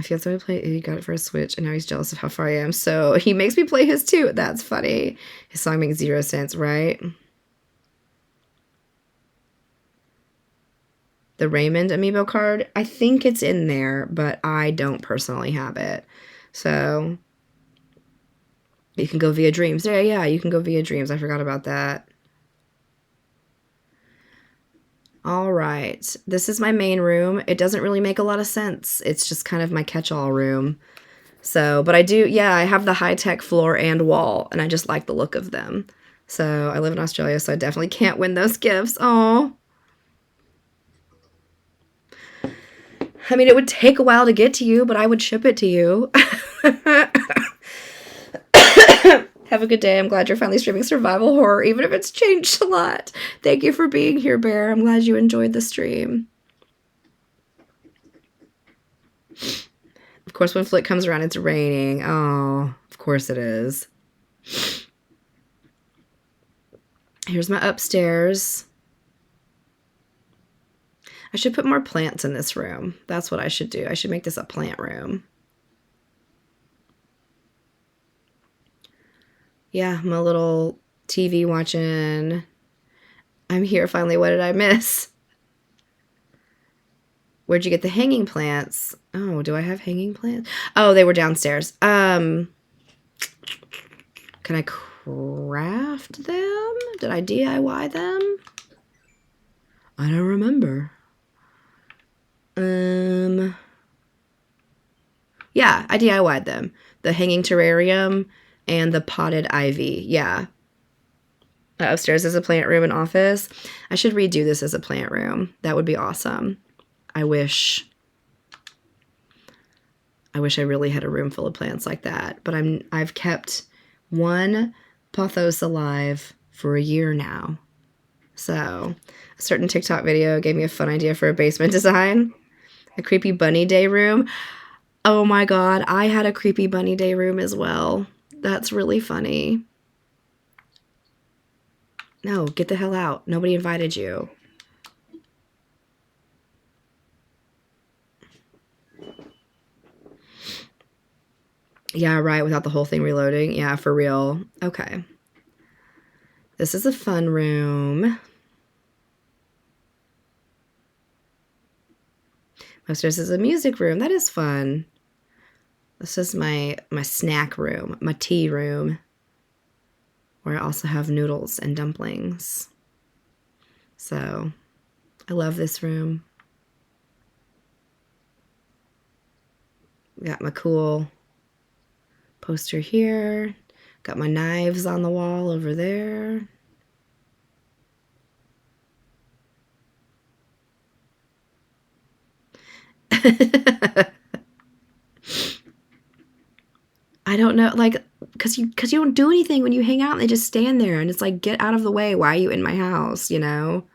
My fiance play. He got it for a Switch, and now he's jealous of how far I am. So he makes me play his too. That's funny. His song makes 0 sense, right? The Raymond amiibo card. I think it's in there, but I don't personally have it. So you can go via Dreams. Yeah, you can go via Dreams. I forgot about that. All right. This is my main room. It doesn't really make a lot of sense. It's just kind of my catch-all room. So, but I do, yeah, I have the high-tech floor and wall, and I just like the look of them. So I live in Australia, so I definitely can't win those gifts. Oh. I mean, it would take a while to get to you, but I would ship it to you. Have a good day. I'm glad you're finally streaming survival horror, even if it's changed a lot. Thank you for being here, Bear. I'm glad you enjoyed the stream. Of course, when Flick comes around, it's raining. Oh, of course it is. Here's my upstairs. I should put more plants in this room. That's what I should do. I should make this a plant room. Yeah, my little TV watching. I'm here finally. What did I miss? Where'd you get the hanging plants? Oh, do I have hanging plants? Oh, they were downstairs. Can I craft them? Did I DIY them? I don't remember. Yeah, I DIY'd them. The hanging terrarium and the potted ivy. Yeah. Upstairs is a plant room and office. I should redo this as a plant room. That would be awesome. I wish I really had a room full of plants like that. But I've kept one pothos alive for a year now. So a certain TikTok video gave me a fun idea for a basement design. A creepy bunny day room. Oh my god, I had a creepy bunny day room as well. That's really funny. No, get the hell out. Nobody invited you. Yeah, right, without the whole thing reloading. Yeah, for real. Okay. This is a fun room. Upstairs is a music room. That is fun. This is my snack room, my tea room, where I also have noodles and dumplings. So, I love this room. Got my cool poster here. Got my knives on the wall over there. I don't know, like, because you don't do anything when you hang out and they just stand there and it's like, get out of the way. Why are you in my house, you know?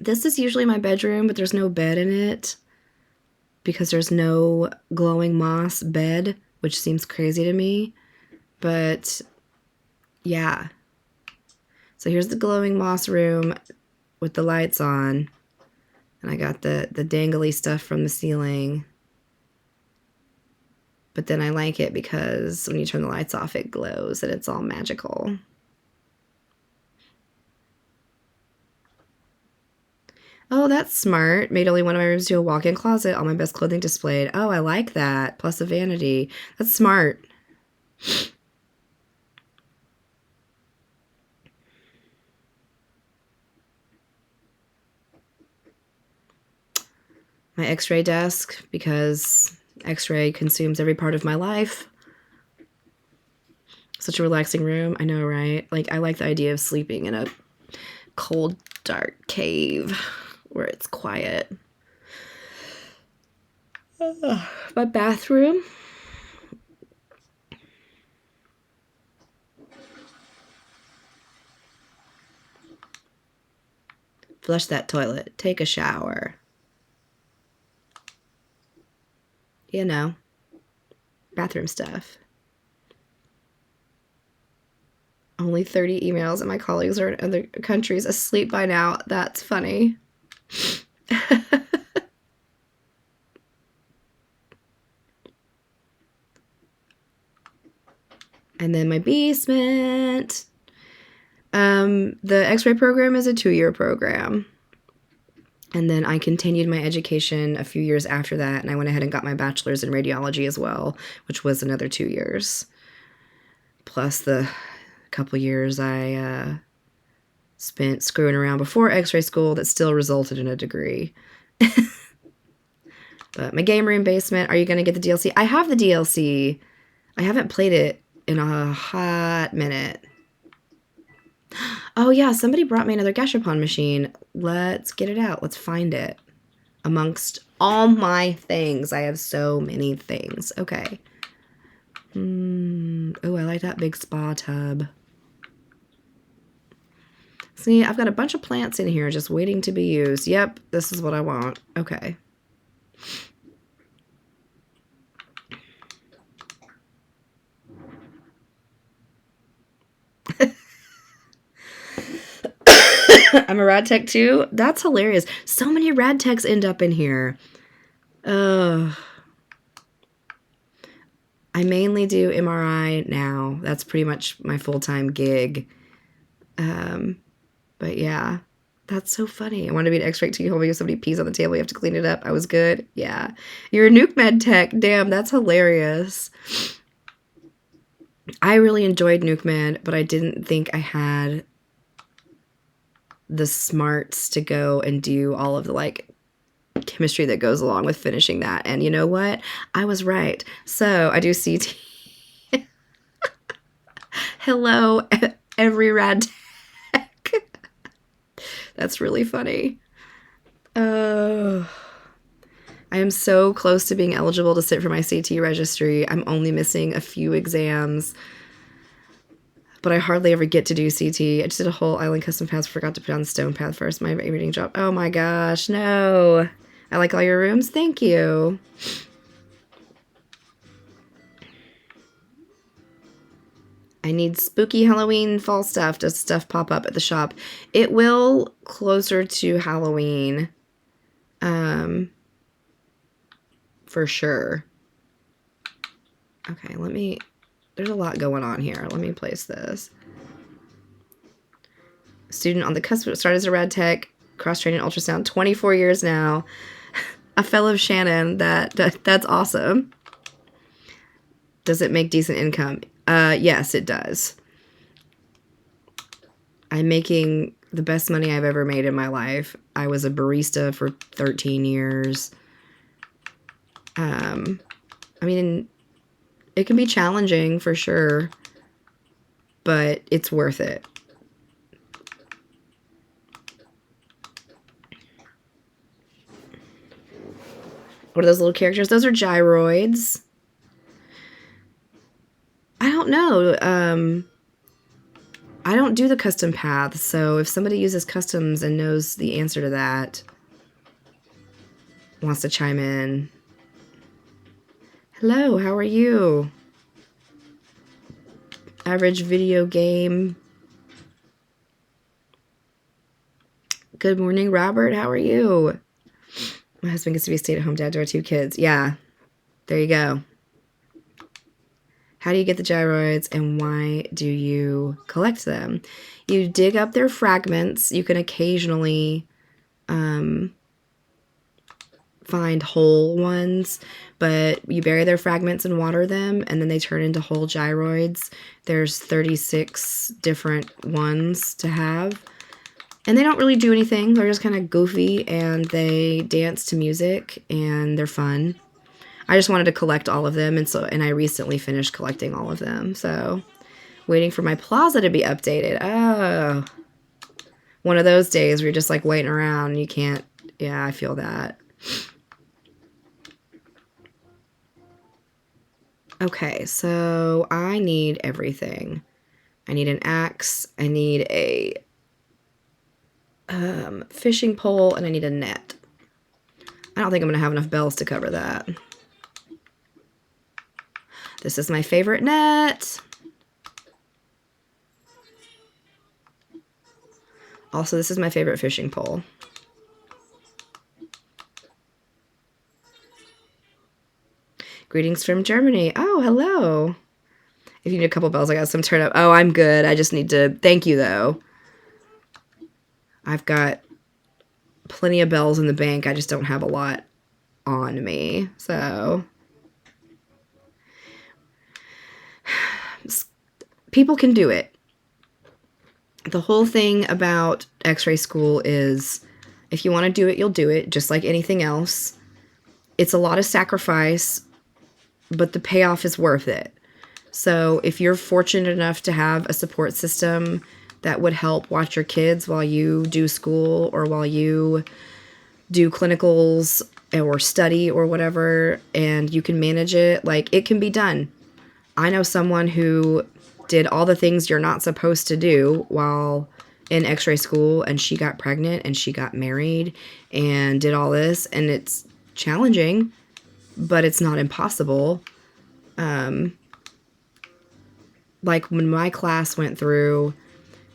This is usually my bedroom, but there's no bed in it because there's no glowing moss bed, which seems crazy to me. But yeah. So here's the glowing moss room with the lights on. And I got the dangly stuff from the ceiling. But then I like it because when you turn the lights off, it glows and it's all magical. Oh, that's smart. Made only one of my rooms to a walk-in closet. All my best clothing displayed. Oh, I like that. Plus a vanity. That's smart. My x-ray desk, because x-ray consumes every part of my life. Such a relaxing room. I know, right? Like, I like the idea of sleeping in a cold, dark cave where it's quiet. My bathroom. Flush that toilet. Take a shower. You know, bathroom stuff. Only 30 emails and my colleagues are in other countries asleep by now. That's funny. And then my basement. The X-ray program is a 2-year program. And then I continued my education a few years after that, and I went ahead and got my bachelor's in radiology as well, which was another 2 years. Plus the couple years I spent screwing around before X-ray school that still resulted in a degree. But my game room basement, are you going to get the DLC? I have the DLC. I haven't played it in a hot minute. Oh yeah, somebody brought me another Gashapon machine. Let's get it out. Let's find it. Amongst all my things. I have so many things. Okay. Oh, I like that big spa tub. See, I've got a bunch of plants in here just waiting to be used. Yep, this is what I want. Okay. I'm a rad tech too. That's hilarious. So many rad techs end up in here. I mainly do MRI now. That's pretty much my full-time gig. But yeah, that's so funny. I want to be an X-ray tech. If somebody pees on the table, you have to clean it up. I was good. Yeah. You're a nuke med tech. Damn, that's hilarious. I really enjoyed nuke med, but I didn't think I had the smarts to go and do all of the like chemistry that goes along with finishing that. And you know what? I was right. So I do CT. Hello, every rad tech. That's really funny. I am so close to being eligible to sit for my CT registry. I'm only missing a few exams. But I hardly ever get to do CT. I just did a whole island custom path. Forgot to put on the stone path first. My reading job. Oh my gosh, no. I like all your rooms. Thank you. I need spooky Halloween fall stuff. Does stuff pop up at the shop? It will closer to Halloween. For sure. Okay, there's a lot going on here. Let me place this. Student on the cusp, started as a rad tech, cross-training ultrasound, 24 years now. A fellow Shannon, that's awesome. Does it make decent income? Yes, it does. I'm making the best money I've ever made in my life. I was a barista for 13 years. I mean, it can be challenging for sure, but it's worth it. What are those little characters? Those are gyroids. I don't know. I don't do the custom paths, so if somebody uses customs and knows the answer to that, wants to chime in. Hello, how are you? Average video game. Good morning, Robert. How are you? My husband gets to be a stay-at-home dad to our 2 kids. Yeah, there you go. How do you get the gyroids and why do you collect them? You dig up their fragments. You can occasionally find whole ones, but you bury their fragments and water them, and then they turn into whole gyroids. There's 36 different ones to have. And they don't really do anything. They're just kind of goofy, and they dance to music, and they're fun. I just wanted to collect all of them, and I recently finished collecting all of them. So, waiting for my plaza to be updated. Oh, one of those days where you're just like waiting around and you can't. Yeah, I feel that. Okay, so I need everything. I need an axe. I need a fishing pole, and I need a net. I don't think I'm going to have enough bells to cover that. This is my favorite net. Also, this is my favorite fishing pole. Greetings from Germany. Oh, hello. If you need a couple bells, I got some turnip. Oh, I'm good. I just need to... Thank you, though. I've got plenty of bells in the bank. I just don't have a lot on me. So... people can do it. The whole thing about X-ray school is if you want to do it, you'll do it, just like anything else. It's a lot of sacrifice, but the payoff is worth it. So if you're fortunate enough to have a support system that would help watch your kids while you do school or while you do clinicals or study or whatever, and you can manage it, like, it can be done. I know someone who did all the things you're not supposed to do while in X-ray school, and she got pregnant and she got married and did all this, and it's challenging, but it's not impossible. Like when my class went through,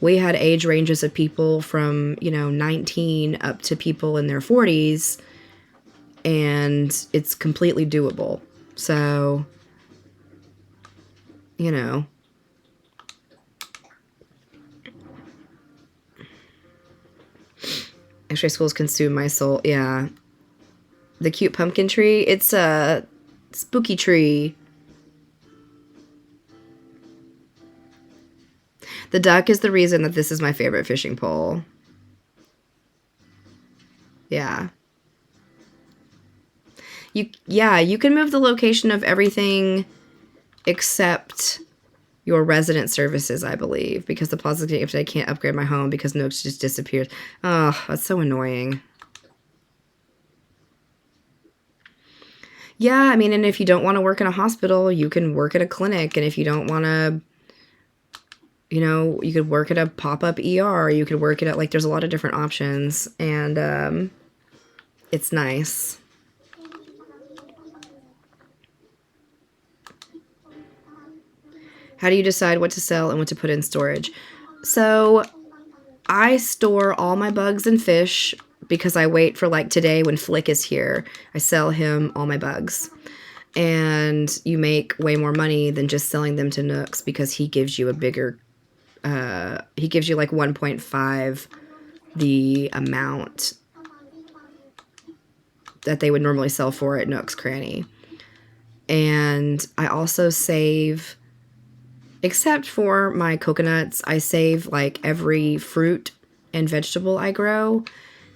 we had age ranges of people from, 19 up to people in their 40s, and it's completely doable. So, X-ray schools consume my soul. Yeah. The cute pumpkin tree. It's a spooky tree. The duck is the reason that this is my favorite fishing pole. Yeah. You can move the location of everything except your resident services, I believe, because the positive I can't upgrade my home because Nooks just disappeared. Oh, that's so annoying. Yeah, I mean, and if you don't want to work in a hospital, you can work at a clinic, and if you don't want to, you could work at a pop-up ER, you could work at, like, there's a lot of different options, and it's nice. How do you decide what to sell and what to put in storage? So I store all my bugs and fish because I wait for, like, today when Flick is here. I sell him all my bugs. And you make way more money than just selling them to Nooks because he gives you a bigger, he gives you like 1.5 the amount that they would normally sell for at Nooks Cranny. And I also save... except for my coconuts, I save like every fruit and vegetable I grow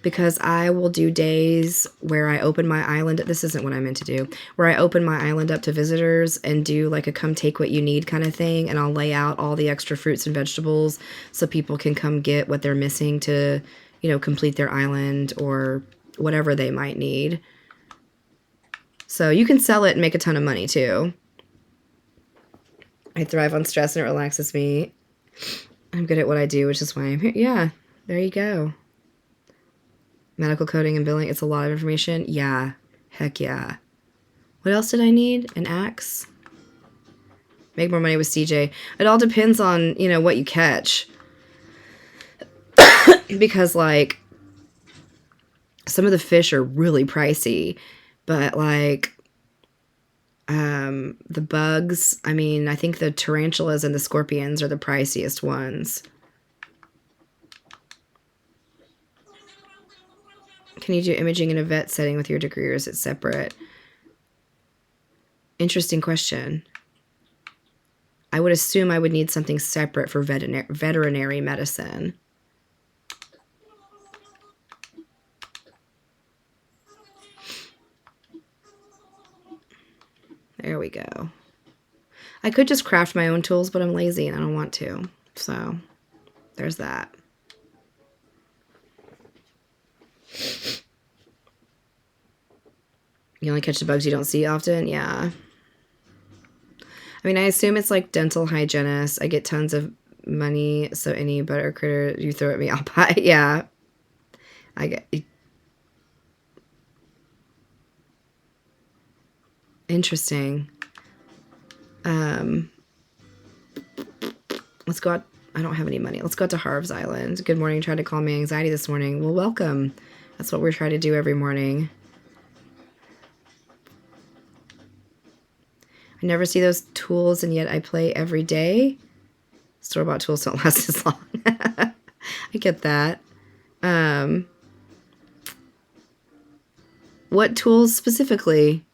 because I will do days where I open my island. This isn't what I meant to do. Where I open my island up to visitors and do like a come take what you need kind of thing. And I'll lay out all the extra fruits and vegetables so people can come get what they're missing to, complete their island or whatever they might need. So you can sell it and make a ton of money too. I thrive on stress and it relaxes me. I'm good at what I do, which is why I'm here. Yeah, there you go. Medical coding and billing. It's a lot of information. Yeah. Heck yeah. What else did I need? An axe? Make more money with CJ. It all depends on, what you catch. Because, like, some of the fish are really pricey. But, like... the bugs, I mean, I think the tarantulas and the scorpions are the priciest ones. Can you do imaging in a vet setting with your degree, or is it separate? Interesting question. I would assume I would need something separate for veterinary medicine. There we go. I could just craft my own tools, but I'm lazy and I don't want to. So, there's that. You only catch the bugs you don't see often? Yeah. I mean, I assume it's like dental hygienist. I get tons of money, so any butter critter you throw at me, I'll buy. Yeah. I get... Interesting. Let's go out. I don't have any money. Let's go out to Harv's Island. Good morning. Tried to calm my anxiety this morning. Well, welcome. That's what we're trying to do every morning. I never see those tools, and yet I play every day. Store-bought tools don't last as long. I get that. What tools specifically?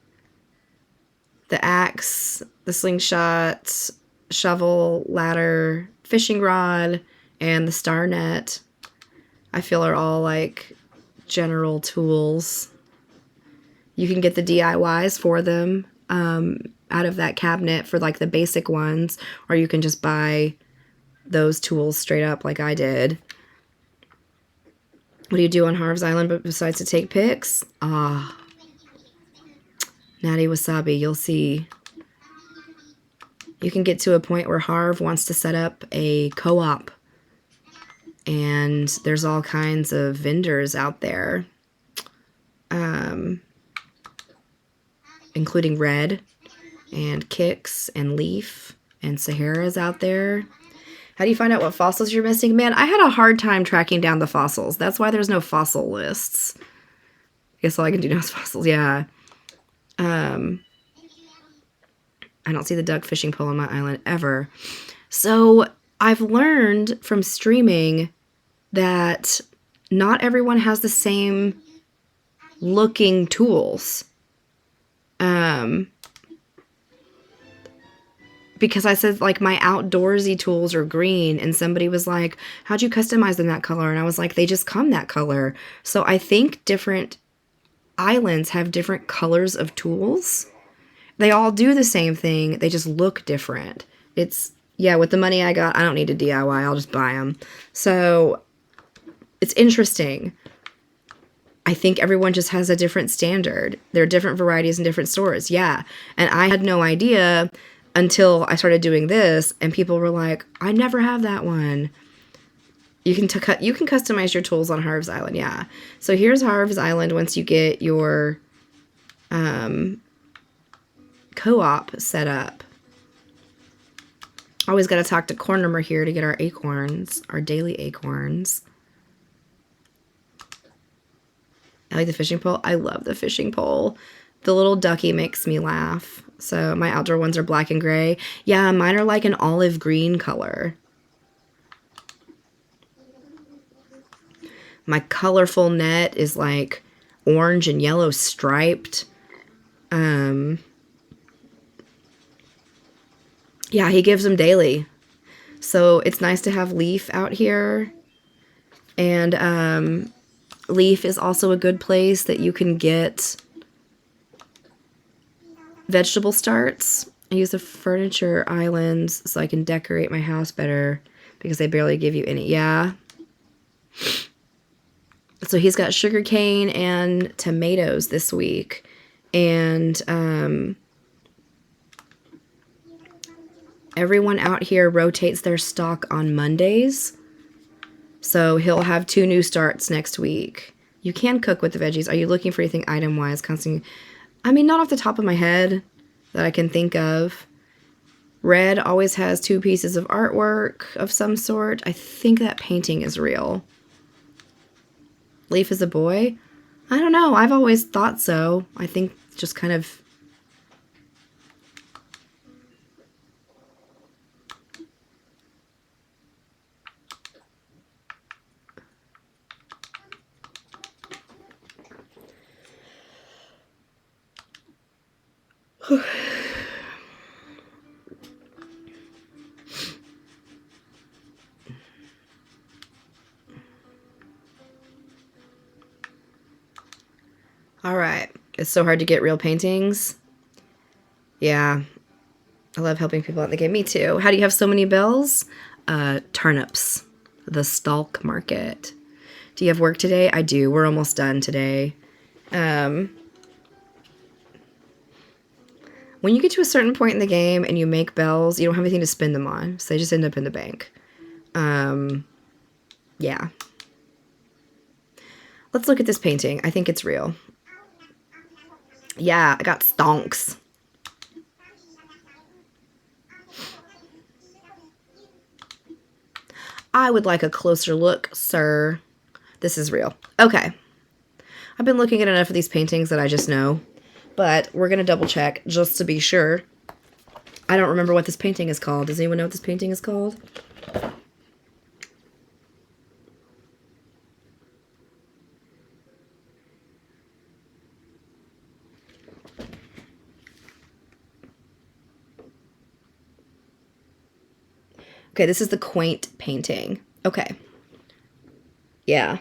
The axe, the slingshot, shovel, ladder, fishing rod, and the star net, I feel are all like general tools. You can get the DIYs for them out of that cabinet for like the basic ones, or you can just buy those tools straight up like I did. What do you do on Harv's Island besides to take pics? Ah, Natty Wasabi, you'll see. You can get to a point where Harv wants to set up a co-op, and there's all kinds of vendors out there, including Red and Kix and Leaf and Sahara's out there. How do you find out what fossils you're missing? Man, I had a hard time tracking down the fossils. That's why there's no fossil lists. I guess all I can do now is fossils. Yeah. I don't see the duck fishing pole on my island ever. So I've learned from streaming that not everyone has the same looking tools. Because I said, like, my outdoorsy tools are green, and somebody was like, how'd you customize them that color? And I was like, they just come that color. So I think different islands have different colors of tools. They all do the same thing. They just look different. It's, yeah, with the money I got, I don't need a DIY. I'll just buy them. So it's interesting. I think everyone just has a different standard. There are different varieties in different stores. Yeah. And I had no idea until I started doing this, and people were like, I never have that one. You can customize your tools on Harv's Island, yeah. So here's Harv's Island once you get your co-op set up. Always got to talk to Cornumber here to get our acorns, our daily acorns. I like the fishing pole. I love the fishing pole. The little ducky makes me laugh. So my outdoor ones are black and gray. Yeah, mine are like an olive green color. My colorful net is like orange and yellow striped. Yeah, he gives them daily. So it's nice to have Leaf out here. And Leaf is also a good place that you can get vegetable starts. I use the furniture islands so I can decorate my house better because they barely give you any. Yeah. So he's got sugarcane and tomatoes this week. And everyone out here rotates their stock on Mondays. So he'll have 2 new starts next week. You can cook with the veggies. Are you looking for anything item-wise? I mean, not off the top of my head that I can think of. Red always has 2 pieces of artwork of some sort. I think that painting is real. Leaf is a boy? I don't know. I've always thought so. I think just kind of... All right. It's so hard to get real paintings. Yeah. I love helping people out in the game. Me too. How do you have so many bells? Turnips. The stalk market. Do you have work today? I do. We're almost done today. When you get to a certain point in the game and you make bells, you don't have anything to spend them on. So they just end up in the bank. Yeah. Let's look at this painting. I think it's real. Yeah, I got stonks. I would like a closer look, sir. This is real. Okay. I've been looking at enough of these paintings that I just know. But we're going to double check just to be sure. I don't remember what this painting is called. Does anyone know what this painting is called? Okay, this is the quaint painting. Okay. Yeah.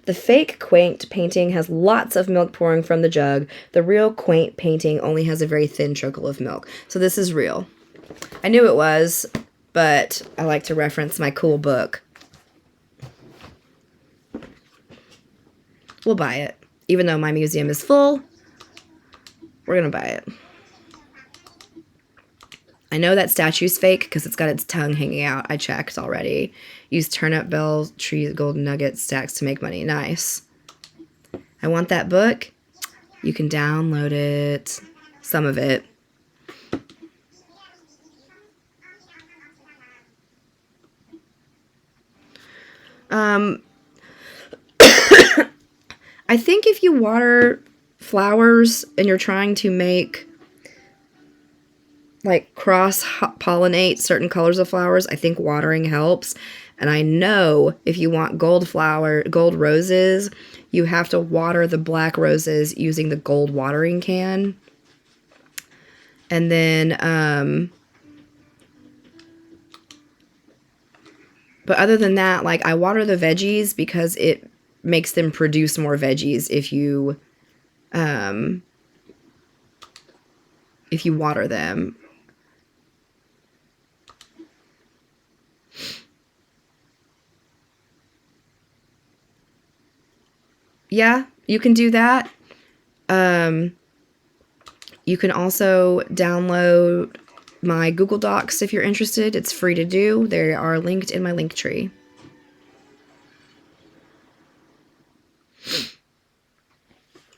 The fake quaint painting has lots of milk pouring from the jug. The real quaint painting only has a very thin trickle of milk. So this is real. I knew it was, but I like to reference my cool book. We'll buy it. Even though my museum is full, we're going to buy it. I know that statue's fake because it's got its tongue hanging out. I checked already. Use turnip bell tree golden nugget stacks to make money. Nice. I want that book. You can download it. Some of it. I think if you water flowers and you're trying to make, like, cross-pollinate certain colors of flowers, I think watering helps. And I know if you want gold roses, you have to water the black roses using the gold watering can. And then, but other than that, like, I water the veggies because it makes them produce more veggies if you water them. Yeah, you can do that. You can also download my Google Docs if you're interested. It's free to do. They are linked in my link tree.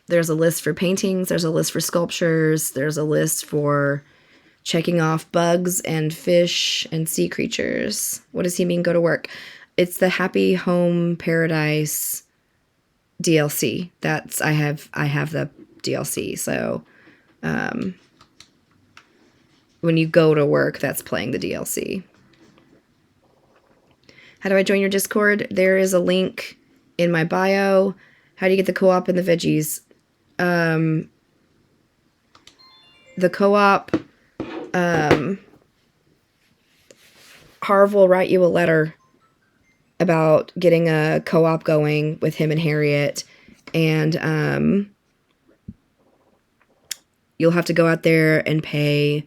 There's a list for paintings. There's a list for sculptures. There's a list for checking off bugs and fish and sea creatures. What does he mean, go to work? It's the Happy Home Paradise DLC. I have the DLC. So when you go to work, that's playing the DLC. How do I join your Discord? There is a link in my bio. How do you get the co-op and the veggies? The co-op, Harv will write you a letter about getting a co-op going with him and Harriet, and you'll have to go out there and pay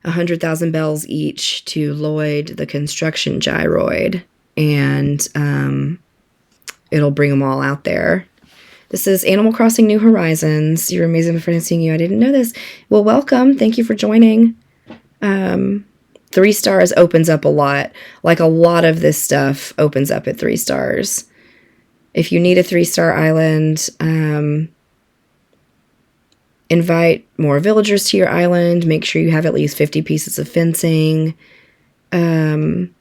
100,000 bells each to Lloyd the construction gyroid, and it'll bring them all out there. This is Animal Crossing New Horizons. You're amazing, my friend, and seeing you. I didn't know this. Well, welcome. Thank you for joining. 3 stars opens up a lot. Like, a lot of this stuff opens up at 3 stars. If you need a 3-star island, invite more villagers to your island. Make sure you have at least 50 pieces of fencing. Then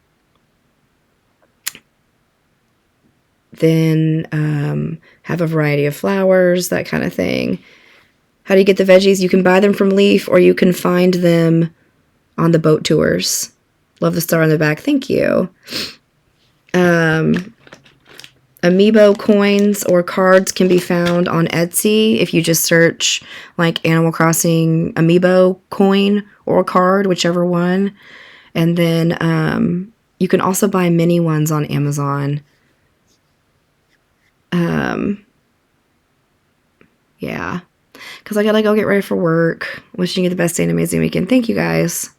have a variety of flowers, that kind of thing. How do you get the veggies? You can buy them from Leaf, or you can find them on the boat tours. Love the star on the back. Thank you. Amiibo coins or cards can be found on Etsy if you just search like Animal Crossing Amiibo coin or card, whichever one. And then you can also buy mini ones on Amazon. Yeah, because I gotta go get ready for work. Wishing you the best day and amazing weekend. Thank you, guys.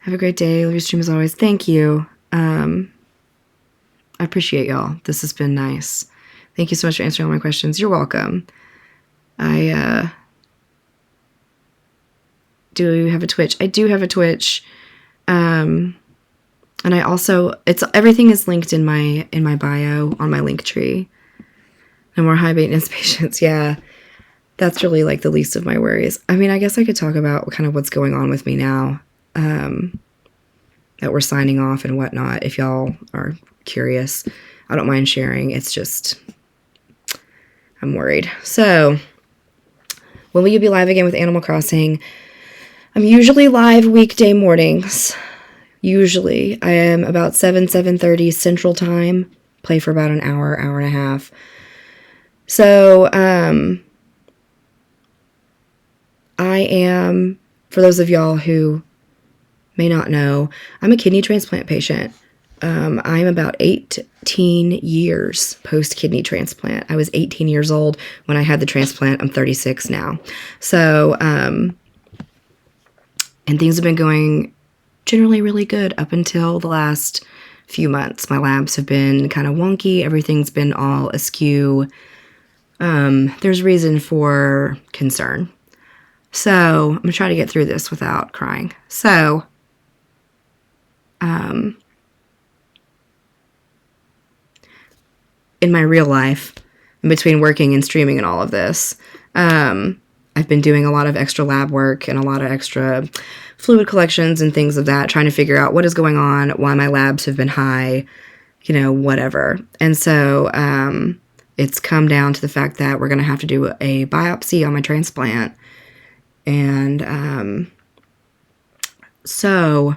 Have a great day. Love your stream as always. Thank you. I appreciate y'all. This has been nice. Thank you so much for answering all my questions. You're welcome. I do have a Twitch. I do have a Twitch. And I also, everything is linked in my bio on my link tree. No more high maintenance patients. Yeah. That's really like the least of my worries. I mean, I guess I could talk about kind of what's going on with me now, that we're signing off and whatnot. If y'all are curious, I don't mind sharing. It's just, I'm worried. So When will you be live again with Animal Crossing? I'm usually live weekday mornings. Usually. I am about 7:30 Central Time. Play for about an hour, hour and a half. So, I am, for those of y'all who may not know, I'm a kidney transplant patient. I'm about 18 years post-kidney transplant. I was 18 years old when I had the transplant. I'm 36 now. So, and things have been going generally really good up until the last few months. My labs have been kind of wonky. Everything's been all askew. There's reason for concern. So, I'm going to try to get through this without crying. So, in my real life, in between working and streaming and all of this, I've been doing a lot of extra lab work and a lot of extra fluid collections and things of that, trying to figure out what is going on, why my labs have been high, whatever. And so it's come down to the fact that we're going to have to do a biopsy on my transplant. And so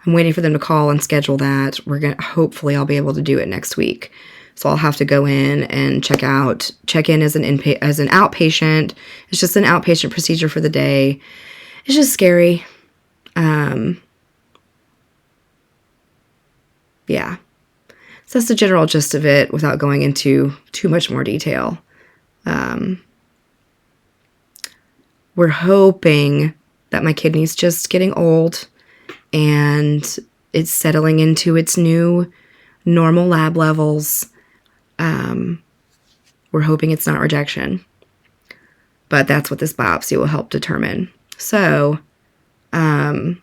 I'm waiting for them to call and schedule that. Hopefully I'll be able to do it next week. So I'll have to go in and check in as an outpatient. It's just an outpatient procedure for the day. It's just scary. Yeah. So that's the general gist of it without going into too much more detail. We're hoping that my kidney's just getting old and it's settling into its new normal lab levels. We're hoping it's not rejection, but that's what this biopsy will help determine. So, I'll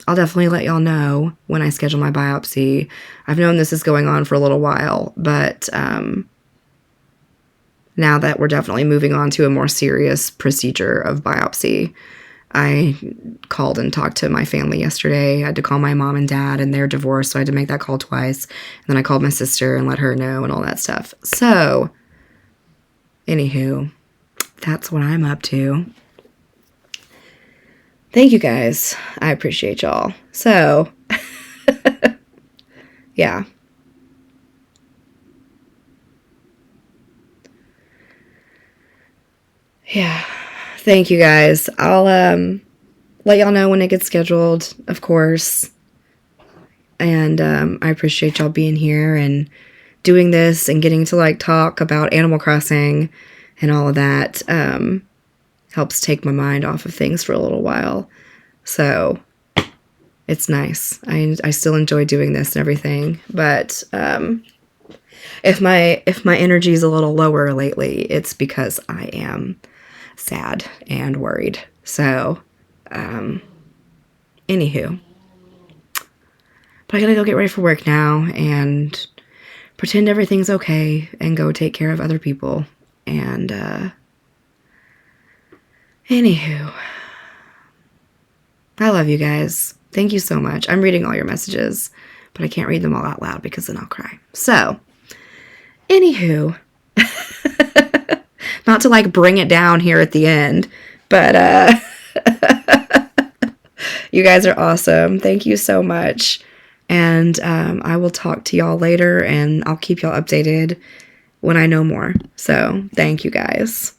definitely let y'all know when I schedule my biopsy. I've known this is going on for a little while, but, now that we're definitely moving on to a more serious procedure of biopsy, I called and talked to my family yesterday. I had to call my mom and dad, and they're divorced, so I had to make that call twice. And then I called my sister and let her know and all that stuff. So, anywho, that's what I'm up to. Thank you guys. I appreciate y'all. So, yeah. Yeah. Thank you guys. I'll let y'all know when it gets scheduled, of course. And I appreciate y'all being here and doing this and getting to talk about Animal Crossing and all of that. Helps take my mind off of things for a little while. So it's nice. I still enjoy doing this and everything, but if my energy is a little lower lately, it's because I am sad and worried. So, anywho, but I gotta go get ready for work now and pretend everything's okay and go take care of other people. And, anywho, I love you guys. Thank you so much. I'm reading all your messages, but I can't read them all out loud because then I'll cry. So, anywho, not to bring it down here at the end, but you guys are awesome. Thank you so much. And I will talk to y'all later, and I'll keep y'all updated when I know more. So thank you guys.